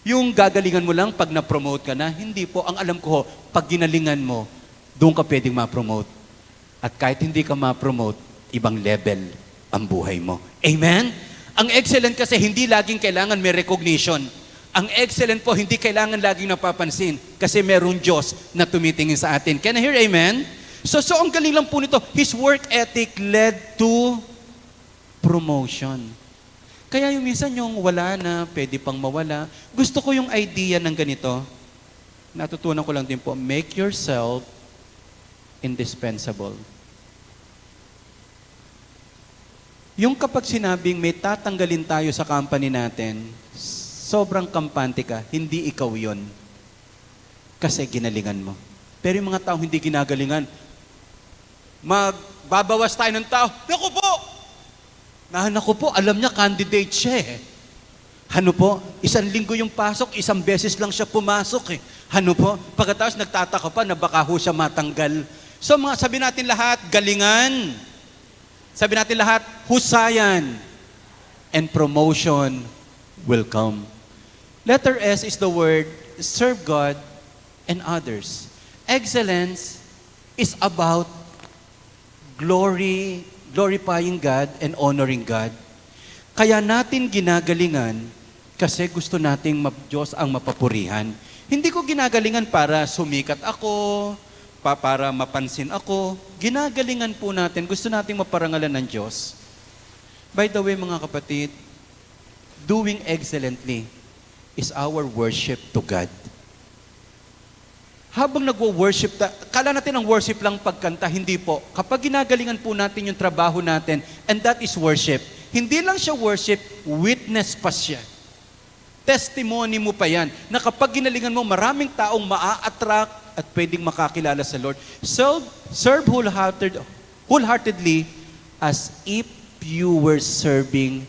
Yung gagalingan mo lang pag na-promote ka na, hindi po. Ang alam ko, pag ginalingan mo, doon ka pwedeng ma-promote. At kahit hindi ka ma-promote, ibang level ang buhay mo. Amen? Ang excellent kasi hindi laging kailangan may recognition. Ang excellent po, hindi kailangan laging napapansin kasi merong Diyos na tumitingin sa atin. Can I hear amen? So ang galing lang po nito, his work ethic led to promotion. Kaya yung minsan yung wala na, pwede pang mawala. Gusto ko yung idea ng ganito. Natutunan ko lang din po, make yourself indispensable. Yung kapag sinabing may tatanggalin tayo sa company natin, sobrang kampante ka, hindi ikaw yon. Kasi ginalingan mo. Pero yung mga taong hindi ginagalingan, magbabawas tayo ng tao. Naku po, alam niya, candidate siya eh. Ano po, 1 linggo yung pasok, 1 beses lang siya pumasok eh. Ano po, pagkatapos nagtataka pa na baka ho siya matanggal. So sabi natin lahat, galingan. Sabi natin lahat, husayan. And promotion will come. Letter S is the word, serve God and others. Excellence is about glorifying God and honoring God. Kaya natin ginagalingan kasi gusto nating Diyos ang mapapurihan. Hindi ko ginagalingan para sumikat ako, para mapansin ako. Ginagalingan po natin, gusto nating maparangalan ng Diyos. By the way, mga kapatid, doing excellently is our worship to God. Habang nagwo-worship, kala natin ang worship lang pagkanta, hindi po. Kapag ginagalingan po natin yung trabaho natin, and that is worship, hindi lang siya worship, witness pa siya. Testimony mo pa yan, na kapag ginalingan mo, maraming taong maa-attract at pwedeng makakilala sa Lord. Serve wholeheartedly as if you were serving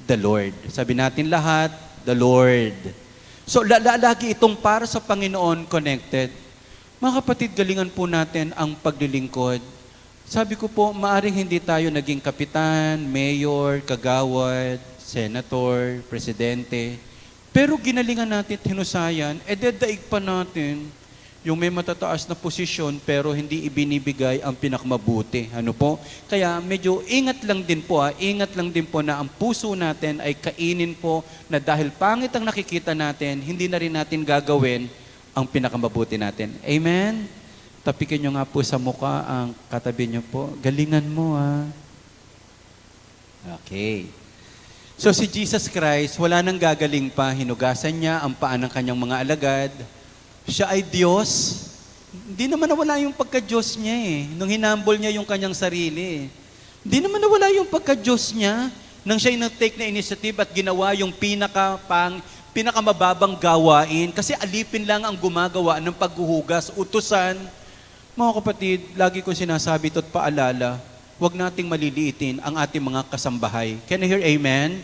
the Lord. Sabi natin lahat, the Lord. So, lagi itong para sa Panginoon connected. Mga kapatid, galingan po natin ang paglilingkod. Sabi ko po, maaring hindi tayo naging kapitan, mayor, kagawad, senator, presidente. Pero ginalingan natin, hinusayan, dedaig pa natin yung may matataas na posisyon pero hindi ibinibigay ang pinakamabuti. Ano po? Kaya medyo ingat lang din po na ang puso natin ay kainin po na dahil pangit ang nakikita natin, hindi na rin natin gagawin ang pinakamabuti natin. Amen? Tapikin nyo nga po sa mukha ang katabi nyo po. Galingan mo Okay. So si Jesus Christ, wala nang gagaling pa. Hinugasan niya ang paa ng kanyang mga alagad. Siya ay Diyos. Hindi naman nawala yung pagka-Diyos niya eh. Nung hinambol niya yung kanyang sarili. Hindi naman nawala yung pagka-Diyos niya. Nang siya yung nag-take na initiative at ginawa yung pinakamababang gawain. Kasi alipin lang ang gumagawa ng paghuhugas, utusan. Mga kapatid, lagi ko sinasabi ito at paalala, huwag nating maliliitin ang ating mga kasambahay. Can I hear amen?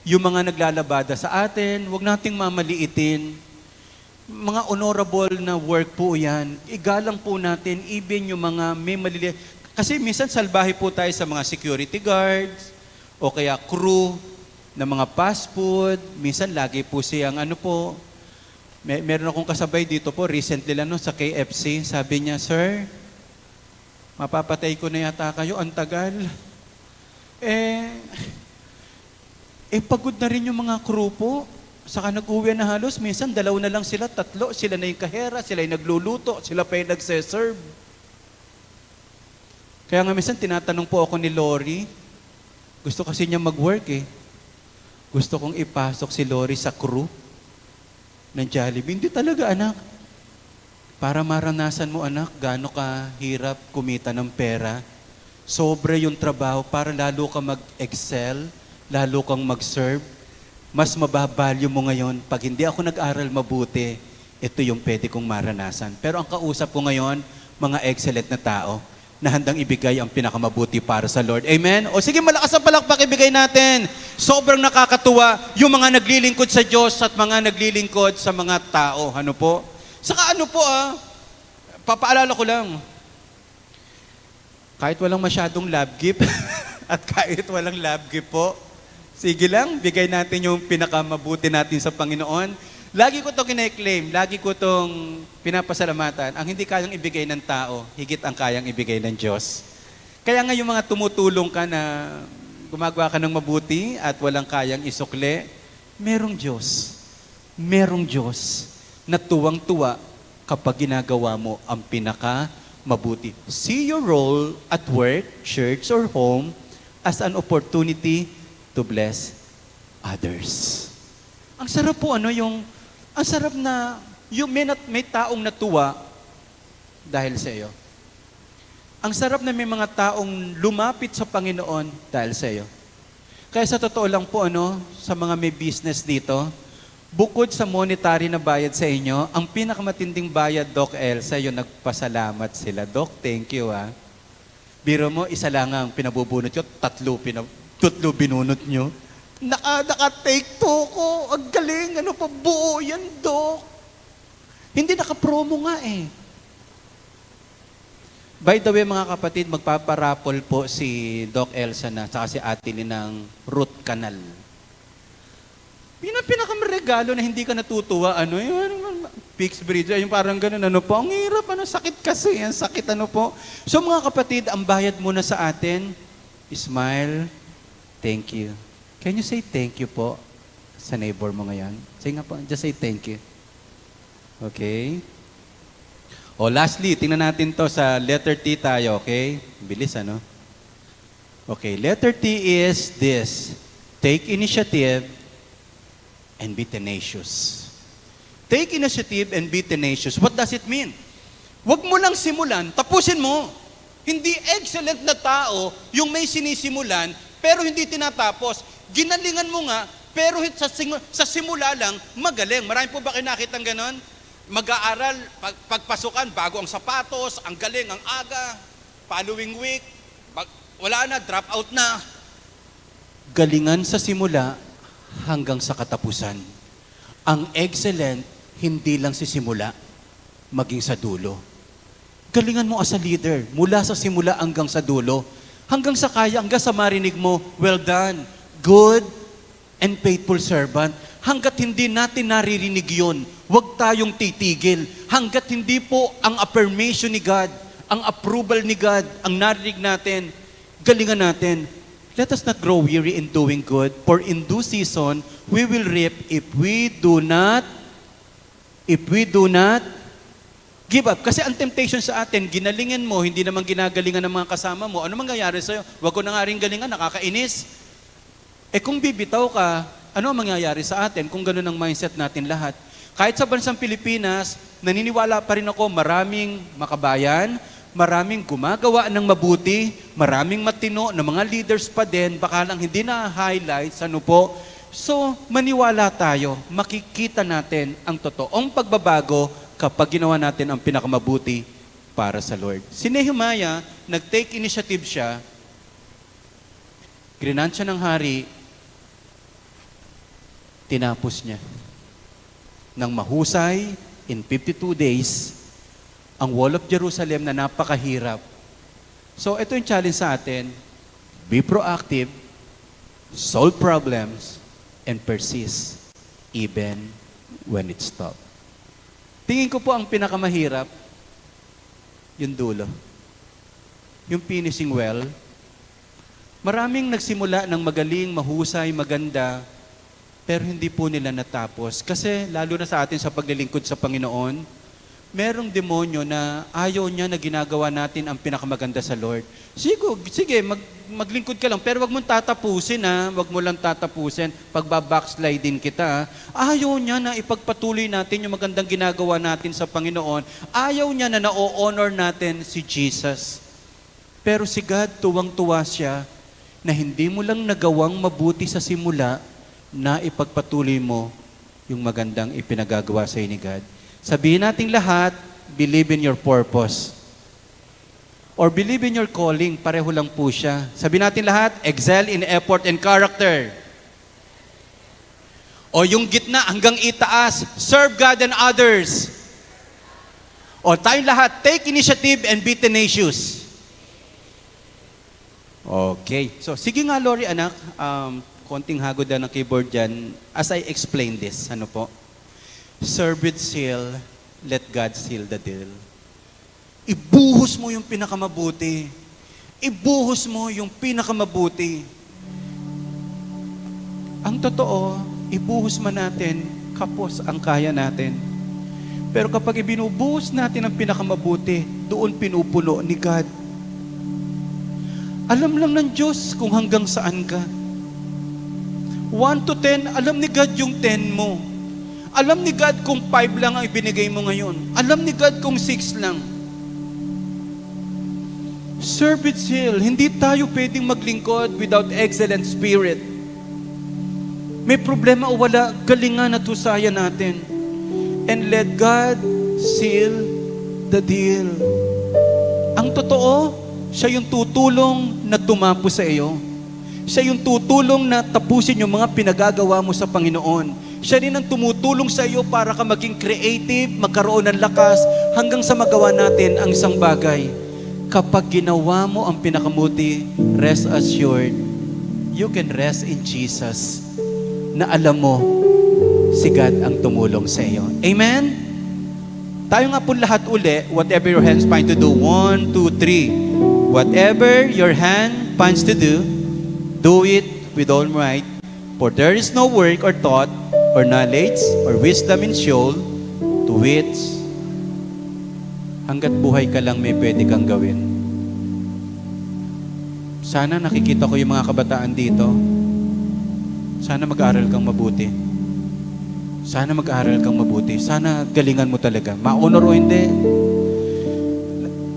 Yung mga naglalabada sa atin, huwag nating mamaliitin. Mga honorable na work po yan. Igalang po natin, even yung mga may maliliit. Kasi minsan salbahe po tayo sa mga security guards o kaya crew ng mga fast food. Minsan lagi po siyang meron akong kasabay dito po, recently lang sa KFC. Sabi niya, Sir, mapapatay ko na yata kayo, ang tagal. Pagod na rin yung mga crew po. Saka nag-uwi na halos, minsan 2 na lang sila, 3, sila na yung kahera, sila yung nagluluto, sila pa yung nagse-serve. Kaya nga minsan tinatanong po ako ni Lori, gusto kasi niya mag-work eh. Gusto kong ipasok si Lori sa crew ng Jollibee. Hindi talaga, anak. Para maranasan mo, anak, gaano ka hirap kumita ng pera. Sobre yung trabaho para lalo ka mag-excel, lalo kang mag-serve. Mas mababalyo mo ngayon. Pag hindi ako nag-aral mabuti, ito yung pwede kong maranasan. Pero ang kausap ko ngayon, mga excellent na tao na handang ibigay ang pinakamabuti para sa Lord. Amen? O sige, malakas ang palakpak ibigay natin. Sobrang nakakatuwa yung mga naglilingkod sa Diyos at mga naglilingkod sa mga tao. Ano po? Saka ano po papaalala ko lang, kahit walang masyadong love gift at kahit walang love gift po, sige lang, bigay natin yung pinakamabuti natin sa Panginoon. Lagi ko itong kine-claim, lagi ko itong pinapasalamatan. Ang hindi kayang ibigay ng tao, higit ang kayang ibigay ng Diyos. Kaya nga yung mga tumutulong ka na gumagawa ka ng mabuti at walang kayang isukli, merong Diyos. Merong Diyos na tuwang-tuwa kapag ginagawa mo ang pinaka-mabuti. See your role at work, church, or home as an opportunity to bless others. Ang sarap po ang sarap na yung may taong natuwa dahil sa iyo. Ang sarap na may mga taong lumapit sa Panginoon dahil sa iyo. Kaya sa totoo lang po sa mga may business dito, bukod sa monetary na bayad sa inyo, ang pinakamatinding bayad, Doc El, sa iyo nagpasalamat sila. Doc, thank you Biro mo, isa lang ang pinabubunot ko, tatlo binunot nyo. Naka-take 2 ko. Ang galing. Ano pa? Buo yan, Doc. Hindi naka-promo nga eh. By the way, mga kapatid, magpaparapol po si Doc Elsa na saka si Ate Lynn ng root canal. Yun ang pinakaregalo na hindi ka natutuwa. Yung Pix Bridge, yung parang ganun. Ano po? Ang hirap. Sakit kasi. Ang sakit. Ano po? So mga kapatid, ang bayad muna sa atin, smile, thank you. Can you say thank you po sa neighbor mo ngayon? Say nga po, just say thank you. Okay? O lastly, tingnan natin to sa letter T tayo, okay? Bilis, Okay, letter T is this. Take initiative and be tenacious. Take initiative and be tenacious. What does it mean? Huwag mo lang simulan, tapusin mo. Hindi excellent na tao yung may sinisimulan pero hindi tinatapos. Ginalingan mo nga, pero sa simula lang, magaling. Marami po ba kayo nakitang ganon? Mag-aaral, pagpasukan, bago ang sapatos, ang galing, ang aga, following week, wala na, drop out na. Galingan sa simula hanggang sa katapusan. Ang excellent, hindi lang sa simula, maging sa dulo. Galingan mo as a leader, mula sa simula hanggang sa dulo. Hanggang sa kaya, hanggang sa marinig mo, well done, good and faithful servant. Hanggat hindi natin naririnig yun, huwag tayong titigil. Hanggat hindi po ang affirmation ni God, ang approval ni God, ang narinig natin, galingan natin. Let us not grow weary in doing good, for in due season, we will reap if we do not give up. Kasi ang temptation sa atin, ginalingan mo, hindi naman ginagalingan ng mga kasama mo. Ano mangyayari sa'yo? Huwag ko na nga rin galingan, nakakainis. Kung bibitaw ka, ano ang mangyayari sa atin kung gano'n ang mindset natin lahat? Kahit sa bansang Pilipinas, naniniwala pa rin ako, maraming makabayan, maraming gumagawa ng mabuti, maraming matino na mga leaders pa din, baka lang hindi na-highlight, po. So, maniwala tayo, makikita natin ang totoong pagbabago kapag ginawa natin ang pinakamabuti para sa Lord. Si Nehemiah, nag-take initiative siya, grinant siya ng hari, tinapos niya. Nang mahusay, in 52 days, ang Wall of Jerusalem na napakahirap. So, ito yung challenge sa atin. Be proactive, solve problems, and persist even when it's tough. Tingin ko po ang pinakamahirap, yung dulo. Yung finishing well. Maraming nagsimula ng magaling, mahusay, maganda, pero hindi po nila natapos. Kasi lalo na sa atin sa paglilingkod sa Panginoon, merong demonyo na ayaw niya na ginagawa natin ang pinakamaganda sa Lord. Sige, maglingkod ka lang, pero wag mong tatapusin ha. Wag mo lang tatapusin. Pagbabackslide din kita. Ayaw niya na ipagpatuloy natin yung magandang ginagawa natin sa Panginoon. Ayaw niya na na-honor natin si Jesus. Pero si God, tuwang-tuwa siya na hindi mo lang nagawang mabuti sa simula na ipagpatuloy mo yung magandang ipinagagawa sa ni God. Sabihin nating lahat, believe in your purpose. Or believe in your calling, pareho lang po siya. Sabihin natin lahat, excel in effort and character. O yung gitna hanggang itaas, serve God and others. O tayong lahat, take initiative and be tenacious. Okay. So, sige nga, Lori, anak. Konting hagod na ng keyboard dyan. As I explain this, ano po? Serve with zeal, let God seal the deal. Ibuhos mo yung pinakamabuti. Ibuhos mo yung pinakamabuti. Ang totoo, ibuhos man natin, kapos ang kaya natin. Pero kapag ibinubuhos natin ang pinakamabuti, doon pinupuno ni God. Alam lang ng Diyos kung hanggang saan ka. 1 to 10, alam ni God yung 10 mo. Alam ni God kung 5 lang ang ibinigay mo ngayon. Alam ni God kung 6 lang. Serve with zeal. Hindi tayo pwedeng maglingkod without excellent spirit. May problema o wala, galingan at husayan natin. And let God seal the deal. Ang totoo, siya yung tutulong na tumapo sa iyo. Siya yung tutulong na tapusin yung mga pinagagawa mo sa Panginoon. Siya rin ang tumutulong sa iyo para ka maging creative, magkaroon ng lakas, hanggang sa magawa natin ang isang bagay. Kapag ginawa mo ang pinakamuti, rest assured, you can rest in Jesus, na alam mo, si God ang tumulong sa iyo. Amen? Tayo nga po lahat uli, whatever your hands find to do. 1, 2, 3. Whatever your hand finds to do it with all might. For there is no work or thought or knowledge or wisdom in Sheol to which hanggat buhay ka lang may pwede kang gawin. Sana nakikita ko yung mga kabataan dito. Sana mag-aral kang mabuti. Sana mag-aral kang mabuti. Sana galingan mo talaga. Ma-honor o hindi.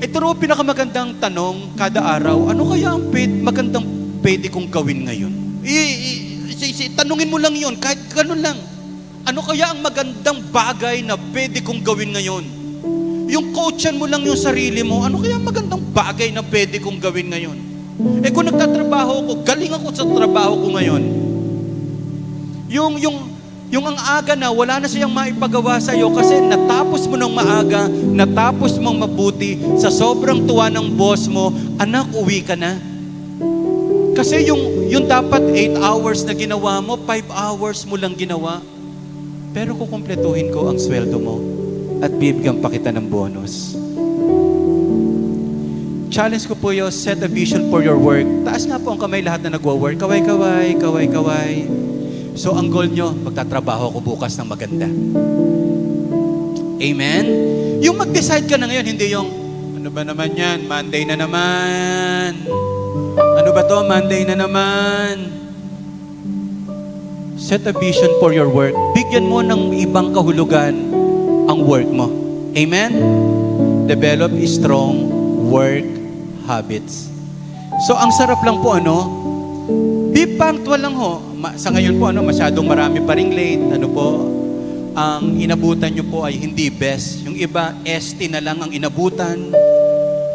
Ito ro pinakamagandang tanong kada araw. Ano kaya ang magandang pwede kong gawin ngayon? Tanungin mo lang yun, kahit ganun lang. Ano kaya ang magandang bagay na pwede kong gawin ngayon? Yung coachan mo lang yung sarili mo, ano kaya ang magandang bagay na pwede kong gawin ngayon? Kung nagtatrabaho ko, galing ako sa trabaho ko ngayon. Yung ang aga na, wala na siyang maipagawa sa iyo kasi natapos mo ng maaga, natapos mong mabuti, sa sobrang tuwa ng boss mo, anak, uwi ka na. Kasi yung dapat 8 hours na ginawa mo, 5 hours mo lang ginawa. Pero kukumpletuhin ko ang sweldo mo at bibigyan pa kita ng bonus. Challenge ko po yung set a vision for your work. Taas nga po ang kamay lahat na nagwo-work. Kaway, kaway, kaway. So ang goal nyo, magtatrabaho ko bukas ng maganda. Amen? Yung mag-decide ka na ngayon, hindi yung, ano ba naman yan? Monday na naman. Ano ba to? Monday na naman. Set a vision for your work. Bigyan mo ng ibang kahulugan ang work mo. Amen? Develop strong work habits. So, ang sarap lang po, be punctual lang ho. Sa ngayon po, masyadong marami pa ring late. Ang inabutan nyo po ay hindi best. Yung iba, ST na lang ang inabutan.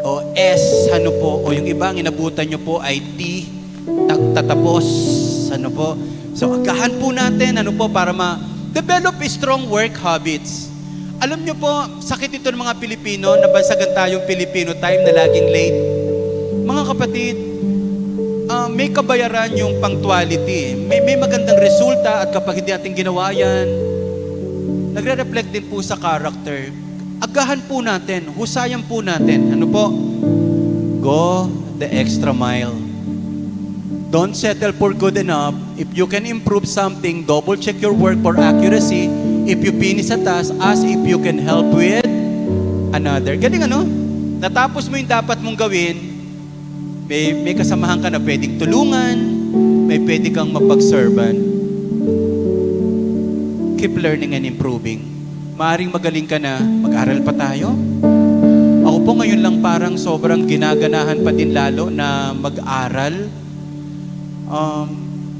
O S, o yung iba ang inabutan nyo po ay T, tatapos, So, agahan po natin, para ma-develop strong work habits. Alam nyo po, sakit ito ng mga Pilipino, nabansagan tayong Filipino time na laging late. Mga kapatid, may kabayaran yung punctuality. May magandang resulta at kapag hindi natin ginawa yan, nagre-reflect din po sa character. Agahan po natin, husayan po natin. Go the extra mile. Don't settle for good enough. If you can improve something, double check your work for accuracy. If you finish a task, ask if you can help with another. Galing ano? Natapos mo yung dapat mong gawin, may kasamahan ka na pwedeng tulungan, may pwede kang mapag-servan. Keep learning and improving. Maaring magaling ka na, mag-aral pa tayo. Ako po ngayon lang parang sobrang ginaganahan pa din lalo na mag-aral.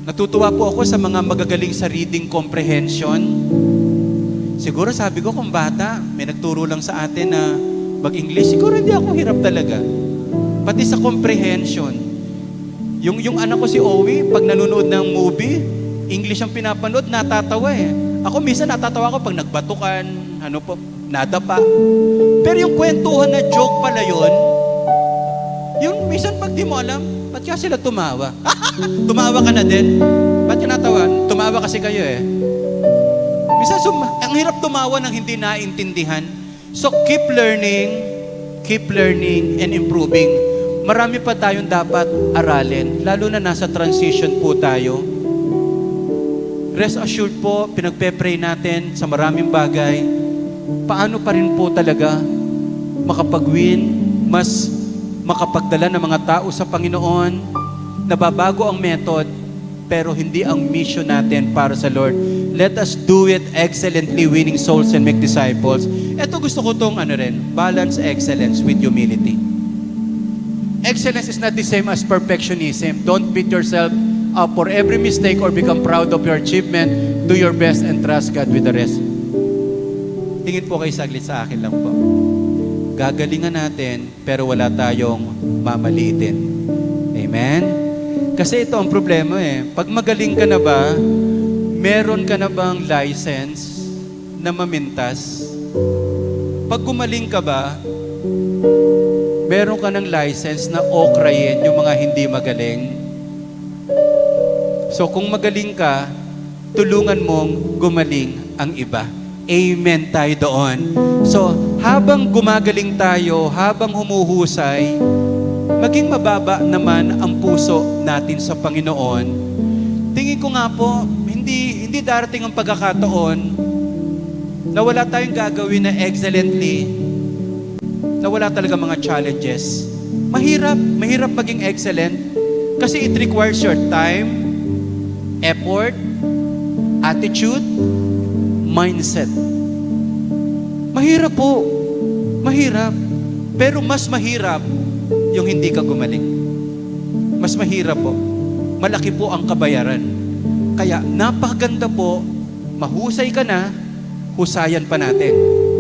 Natutuwa po ako sa mga magagaling sa reading comprehension. Siguro sabi ko kung bata, may nagturo lang sa atin na mag-English, siguro hindi ako hirap talaga. Pati sa comprehension. Yung anak ko si Owie, pag nanonood ng movie, English ang pinapanood, natatawa eh. Ako minsan natatawa ko pag nagbatukan, nadapa. Pero yung kwentuhan na joke pala yun, yung minsan pag di mo alam, ba't kaya sila tumawa? Tumawa ka na din? Ba't ka natawa? Tumawa kasi kayo eh. Minsan, ang hirap tumawa ng hindi naintindihan. So, keep learning and improving. Marami pa tayong dapat aralin, lalo na nasa transition po tayo. Rest assured po, pinagpe-pray natin sa maraming bagay. Paano pa rin po talaga makapag-win, mas makapagdala ng mga tao sa Panginoon. Nababago ang method, pero hindi ang mission natin para sa Lord. Let us do it excellently, winning souls and make disciples. Ito gusto ko tong balance excellence with humility. Excellence is not the same as perfectionism. Don't beat yourself up for every mistake or become proud of your achievement. Do your best and trust God with the rest. Tingin po kayo saglit sa akin lang po. Gagalingan natin, pero wala tayong mamaliitin. Amen? Kasi ito ang problema eh. Pag magaling ka na ba, meron ka na bang license na mamintas? Pag gumaling ka ba, meron ka ng license na okrayin yung mga hindi magaling? So kung magaling ka, tulungan mong gumaling ang iba. Amen tayo doon. So habang gumagaling tayo, habang humuhusay, maging mababa naman ang puso natin sa Panginoon. Tingin ko nga po, hindi darating ang pagkakataon na wala tayong gagawin na excellently, na wala talaga mga challenges. Mahirap maging excellent kasi it requires your time, effort, attitude, mindset. Mahirap po. Mahirap. Pero mas mahirap yung hindi ka gumaling. Mas mahirap po. Malaki po ang kabayaran. Kaya napakaganda po, mahusay ka na, husayan pa natin.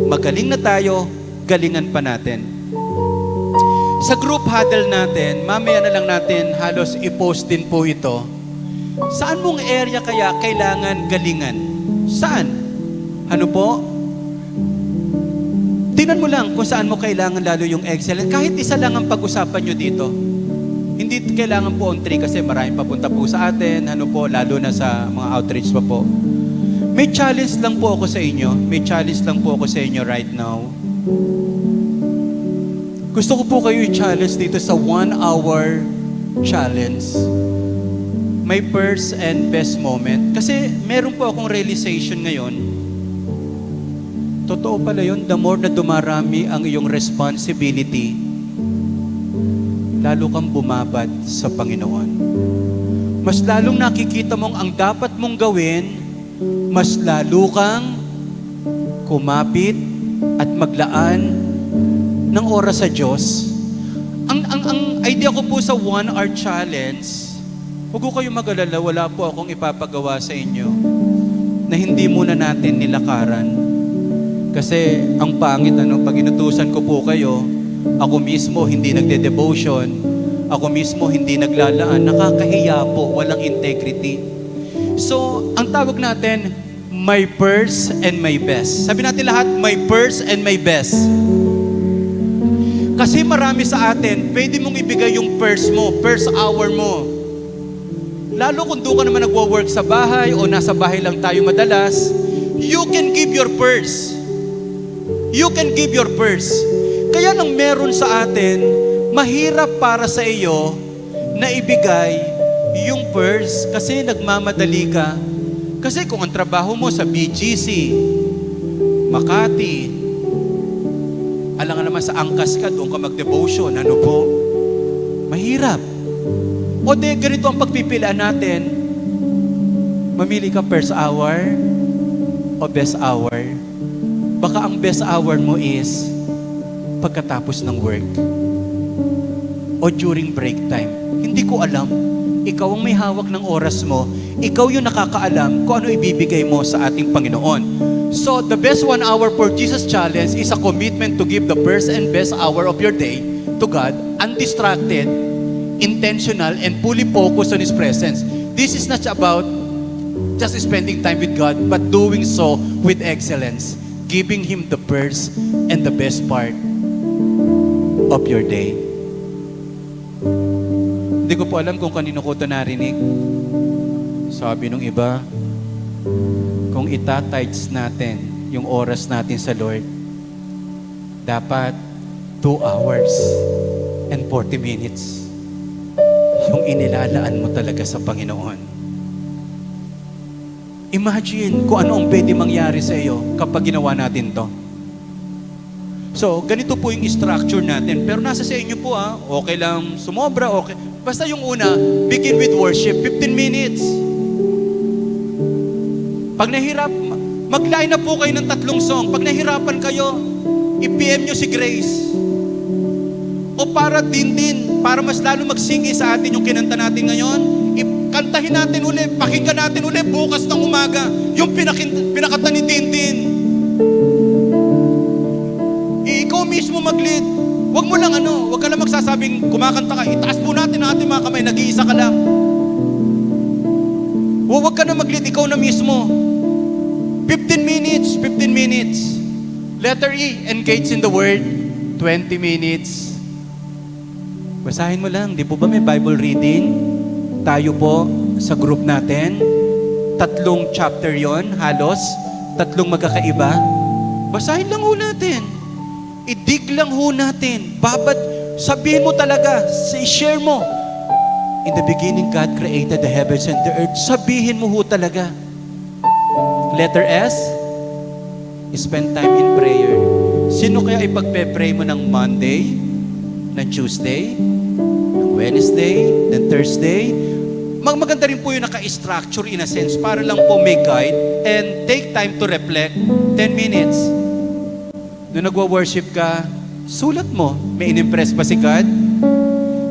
Magaling na tayo, galingan pa natin. Sa group huddle natin, mamaya na lang natin halos i-post din po ito. Saan mong area kaya kailangan galingan? Saan? Ano po? Tingnan mo lang kung saan mo kailangan lalo yung excellence. Kahit isa lang ang pag-usapan nyo dito. Hindi kailangan po on 3 kasi maraming papunta po sa atin. Ano po, lalo na sa mga outreach pa po. May challenge lang po ako sa inyo. May challenge lang po ako sa inyo right now. Gusto ko po kayo i-challenge dito sa 1 hour challenge. My first and best moment. Kasi meron po akong realization ngayon. Totoo pala yun, the more na dumarami ang iyong responsibility, lalo kang bumabad sa Panginoon. Mas lalong nakikita mong ang dapat mong gawin, mas lalo kang kumapit at maglaan ng oras sa Diyos. Ang idea ko po sa 1 hour challenge, huwag ko kayo mag-alala, wala po akong ipapagawa sa inyo na hindi muna natin nilakaran. Kasi ang pangit, pag inutusan ko po kayo, ako mismo hindi nagde-devotion, ako mismo hindi naglalaan, nakakahiya po, walang integrity. So, ang tawag natin, my purse and my best. Sabi natin lahat, my purse and my best. Kasi marami sa atin, pwede mong ibigay yung purse mo, first hour mo. Lalo kung doon ka naman nagwo-work sa bahay o nasa bahay lang tayo madalas, you can give your purse. You can give your purse. Kaya nang meron sa atin, mahirap para sa iyo na ibigay yung purse kasi nagmamadali ka. Kasi kung ang trabaho mo sa BGC, Makati, Alangan naman sa angkas ka, doon ka mag-devotion. Ano po? Mahirap. O de, ganito ang pagpipilian natin. Mamili ka first hour o best hour. Baka ang best hour mo is pagkatapos ng work o during break time. Hindi ko alam. Ikaw ang may hawak ng oras mo. Ikaw yung nakakaalam kung ano ibibigay mo sa ating Panginoon. So, the best 1 hour for Jesus Challenge is a commitment to give the first and best hour of your day to God, undistracted, intentional, and fully focused on His presence. This is not about just spending time with God, but doing so with excellence, giving Him the first and the best part of your day. Hindi ko po alam kung kanino ko ito narinig. Sabi nung iba, kung itatides natin yung oras natin sa Lord, dapat 2 hours and 40 minutes yung inilalaan mo talaga sa Panginoon. Imagine kung ano ang pwede mangyari sa iyo kapag ginawa natin to. So, ganito po yung structure natin. Pero nasa sa inyo po okay lang, sumobra, okay. Basta yung una, begin with worship, 15 minutes. Pag nahirap, mag-line up po kayo ng 3 song. Pag nahirapan kayo, i-PM nyo si Grace. O para din, para mas lalo magsingi sa atin yung kinanta natin ngayon, kantahin natin uli, pakinggan natin uli bukas ng umaga, yung pinakanta ni Tintin. Ikaw mismo mag-lead. Huwag mo lang huwag ka lang magsasabing kumakanta ka, itaas po natin ang ating mga kamay, nag-iisa ka lang. Huwag ka na mag-lead, ikaw na mismo. 15 minutes. Letter E, engage in the Word, 20 minutes. Basahin mo lang, di po ba may Bible reading? Tayo po sa group natin, 3 chapter yon, halos, 3 magkakaiba. Basahin lang ho natin. I-dig lang ho natin. Sabihin mo talaga, i-share mo. In the beginning, God created the heavens and the earth. Sabihin mo ho talaga. Letter S, spend time in prayer. Sino kaya ipagpe-pray mo ng Monday, ng Tuesday, ng Wednesday, ng Thursday? Maganda rin po yung naka-structure in a sense para lang po may guide and take time to reflect 10 minutes. Nung nagwa-worship ka, sulat mo. May in-impress ba si God?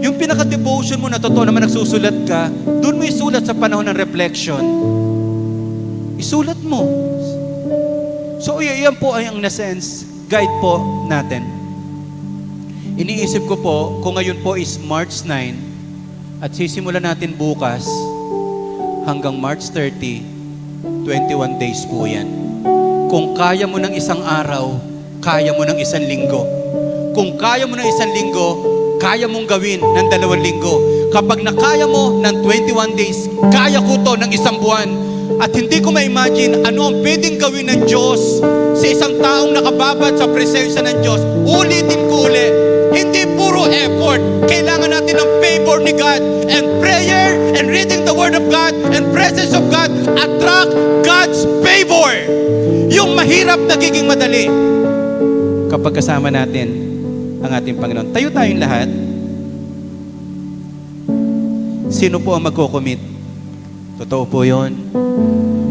Yung pinaka-devotion mo na totoo naman nagsusulat ka, doon mo isulat sa panahon ng reflection. Isulat mo. So, iyan po ay ang na-sense guide po natin. Iniisip ko po, kung ngayon po is March 9, at sisimulan natin bukas hanggang March 30, 21 days po yan. Kung kaya mo ng isang araw, kaya mo ng isang linggo. Kung kaya mo ng isang linggo, kaya mong gawin ng 2 linggo. Kapag nakaya mo ng 21 days, kaya ko to ng 1 buwan. At hindi ko ma-imagine ano ang pwedeng gawin ng Diyos sa isang taong nakababad sa presensya ng Diyos. Ulitin ko uli, hindi puro effort. Kailangan natin ng favor ni God. And prayer and reading the Word of God and presence of God attract God's favor. Yung mahirap nagiging madali kapag kasama natin ang ating Panginoon. Tayo tayong lahat. Sino po ang magko-commit? Totoo po yun.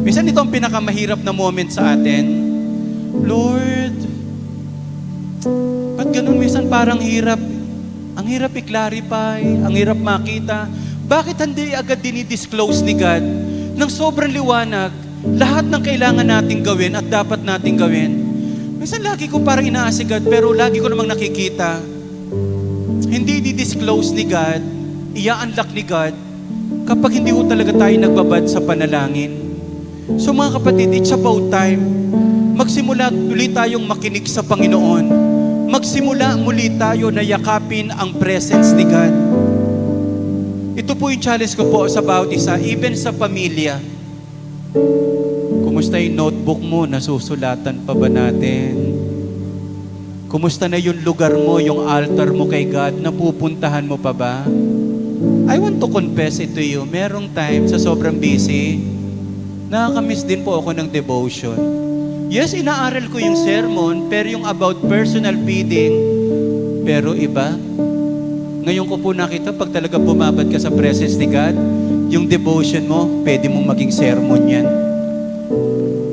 Minsan ito ang pinakamahirap na moment sa atin. Lord, ba't ganun minsan parang hirap? Ang hirap i-clarify, ang hirap makita. Bakit hindi agad dinidisclose ni God ng sobrang liwanag lahat ng kailangan nating gawin at dapat nating gawin? Minsan lagi ko parang inaasi God, pero lagi ko namang nakikita, hindi di-disclose ni God, ia-unlock ni God, kapag hindi ko talaga tayo nagbabad sa panalangin. So mga kapatid, it's about time. Magsimula ulit tayong makinig sa Panginoon. Magsimula muli tayo na yakapin ang presence ni God. Ito po yung challenge ko po sa bawat isa, even sa pamilya. Kumusta yung notebook mo? Nasusulatan pa ba natin? Kumusta na yung lugar mo, yung altar mo kay God? Napupuntahan mo pa ba? I want to confess it to you. Merong time sa sobrang busy, nakakamiss din po ako ng devotion. Yes, inaaral ko yung sermon, pero yung about personal feeding, pero iba. Ngayon ko po nakita, pag talaga bumabad ka sa presence ni God, yung devotion mo, pwede mong maging sermon yan.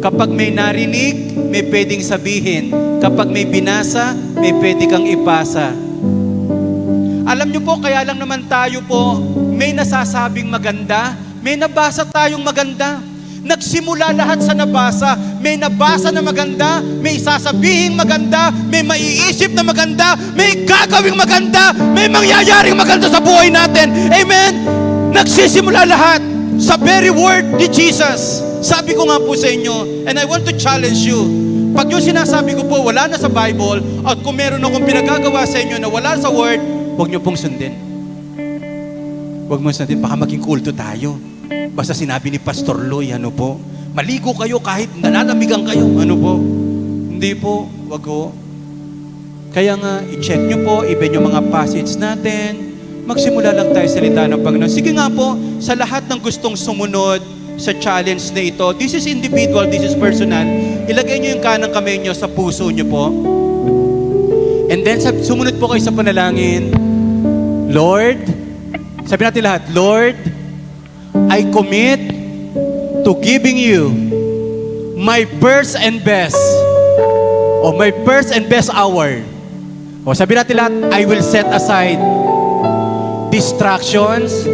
Kapag may narinig, may pwedeng sabihin. Kapag may binasa, may pwede kang ipasa. Alam niyo po, kaya lang naman tayo po, may nasasabing maganda, may nabasa tayong maganda. Nagsimula lahat sa nabasa. May nabasa na maganda, may sasabihin maganda, may maiisip na maganda, may gagawing maganda, may mangyayaring maganda sa buhay natin. Amen? Nagsisimula lahat sa very word ni Jesus. Sabi ko nga po sa inyo, and I want to challenge you, pag yung sinasabi ko po wala na sa Bible, at kung meron akong pinagagawa sa inyo na wala sa word, huwag nyo pong sundin. Huwag mo sundin, baka maging kulto tayo. Basta sinabi ni Pastor Loy, ano po, maligo kayo kahit nananamigan kayo, ano po. Hindi po, wag ho. Kaya nga, i-check nyo po, even yung mga passage natin, magsimula lang tayo salita ng Panginoon. Sige nga po, sa lahat ng gustong sumunod sa challenge na ito, this is individual, this is personal, ilagay nyo yung kanang kamay nyo sa puso nyo po. And then, sumunod po kayo sa panalangin. Lord, sabi natin lahat, Lord, I commit to giving you my first and best, o my first and best hour. O sabi natin lahat, I will set aside distractions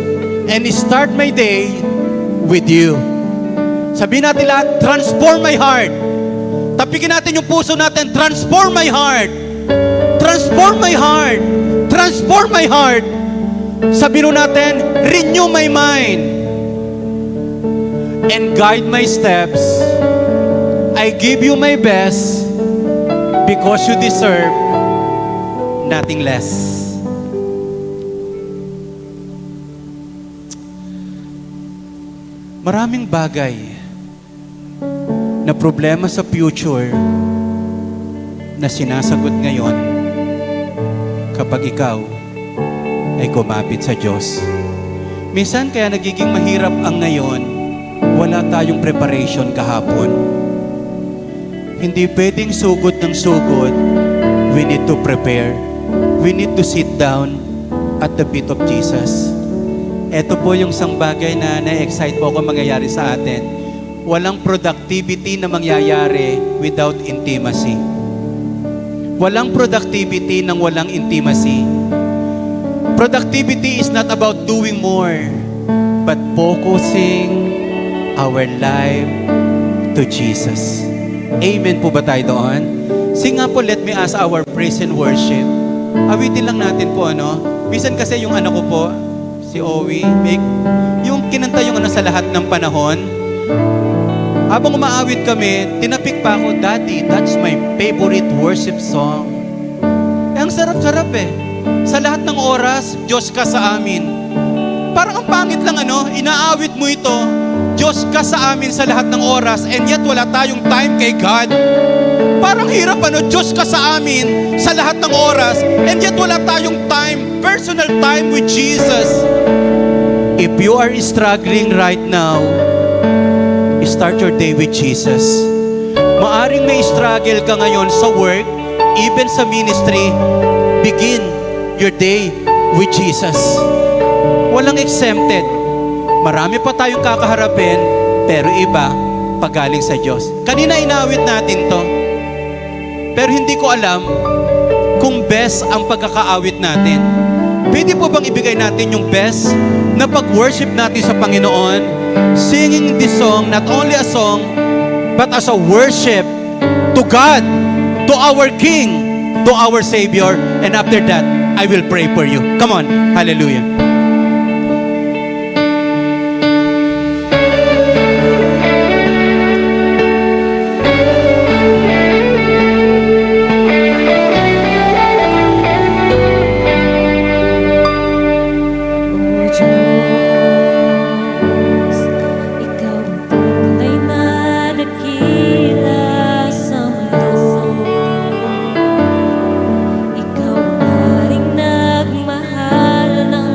and start my day with you. Sabi natin lahat, transform my heart. Tapikin natin yung puso natin, transform my heart. Transform my heart. Transform my heart. Sabi nun natin, renew my mind. And guide my steps. I give you my best because you deserve nothing less. Maraming bagay na problema sa future na sinasagot ngayon kapag ikaw ay kumapit sa Diyos. Minsan kaya nagiging mahirap ang ngayon, wala tayong preparation kahapon. Hindi pwedeng sugod ng sugod. We need to prepare. We need to sit down at the feet of Jesus. Ito po yung isang bagay na na-excite po ako mangyayari sa atin. Walang productivity na mangyayari without intimacy. Walang productivity nang walang intimacy. Productivity is not about doing more, but focusing our life to Jesus. Amen po ba tayo doon? Sing nga po, let me ask our praise and worship. Awitin lang natin po, ano? Minsan kasi yung anak ko po, si Owie, yung kinanta yung ano sa lahat ng panahon. Habang umaawit kami, tinapik pa ako, Daddy, that's my favorite worship song. Ang sarap-sarap eh. Sa lahat ng oras, Diyos ka sa amin. Parang ang pangit lang ano, inaawit mo ito, Diyos ka sa amin sa lahat ng oras, and yet wala tayong time kay God. Parang hirap ano, Diyos ka sa amin sa lahat ng oras, and yet wala tayong time, personal time with Jesus. If you are struggling right now, start your day with Jesus. Maaring may struggle ka ngayon sa work, even sa ministry, begin your day with Jesus. Walang exempted. Marami pa tayong kakaharapin, pero iba, pagaling sa Diyos. Kanina inawit natin to, pero hindi ko alam kung best ang pagkakaawit natin. Pwede po bang ibigay natin yung best na pag-worship natin sa Panginoon, singing this song, not only a song, but as a worship to God, to our King, to our Savior, and after that, I will pray for you. Come on, hallelujah. Ikaw ang aring nagmahal ng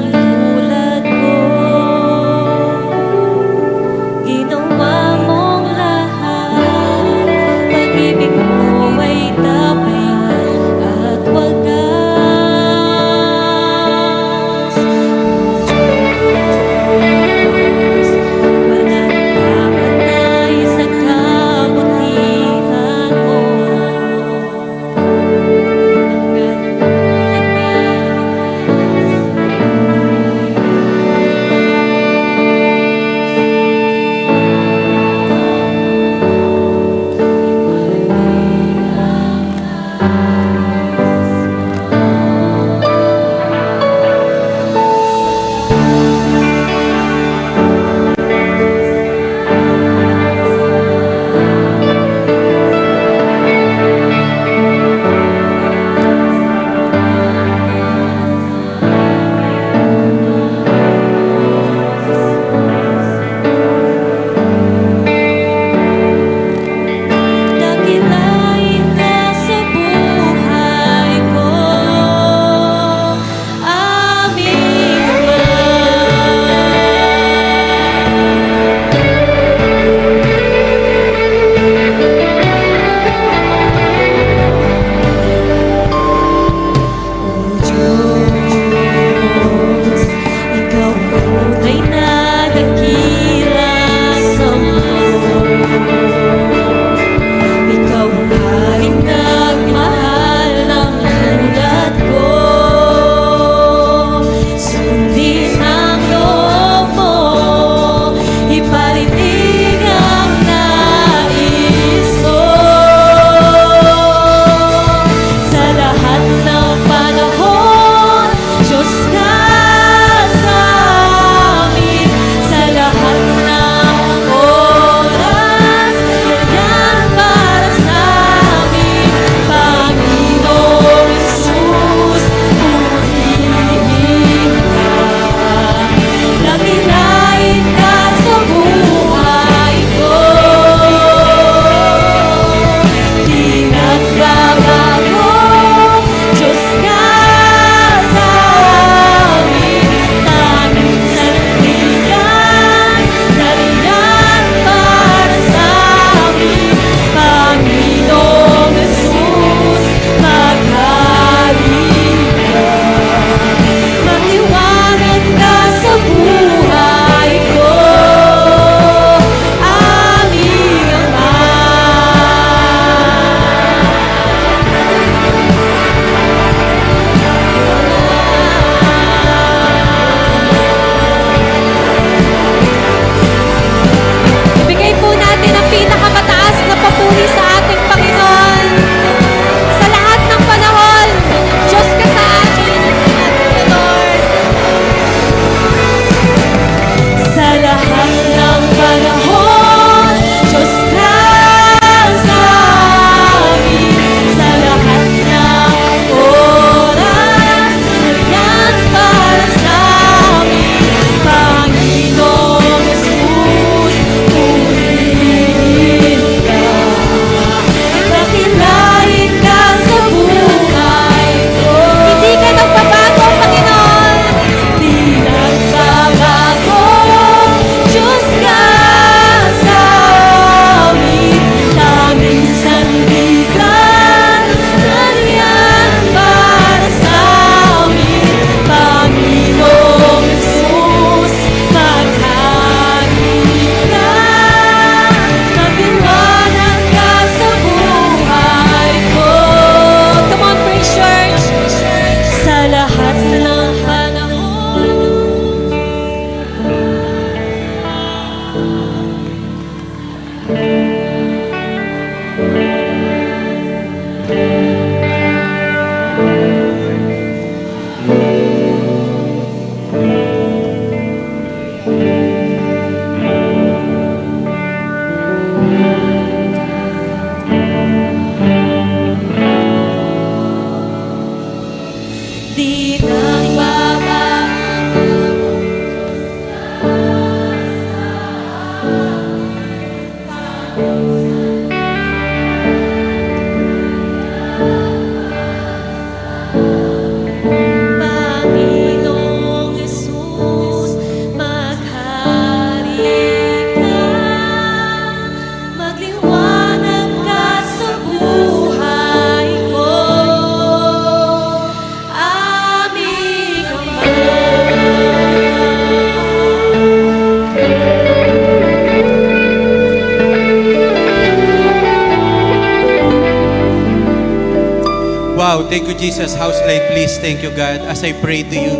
Wow, thank you, Jesus. House light, please. Thank you, God. As I pray to you,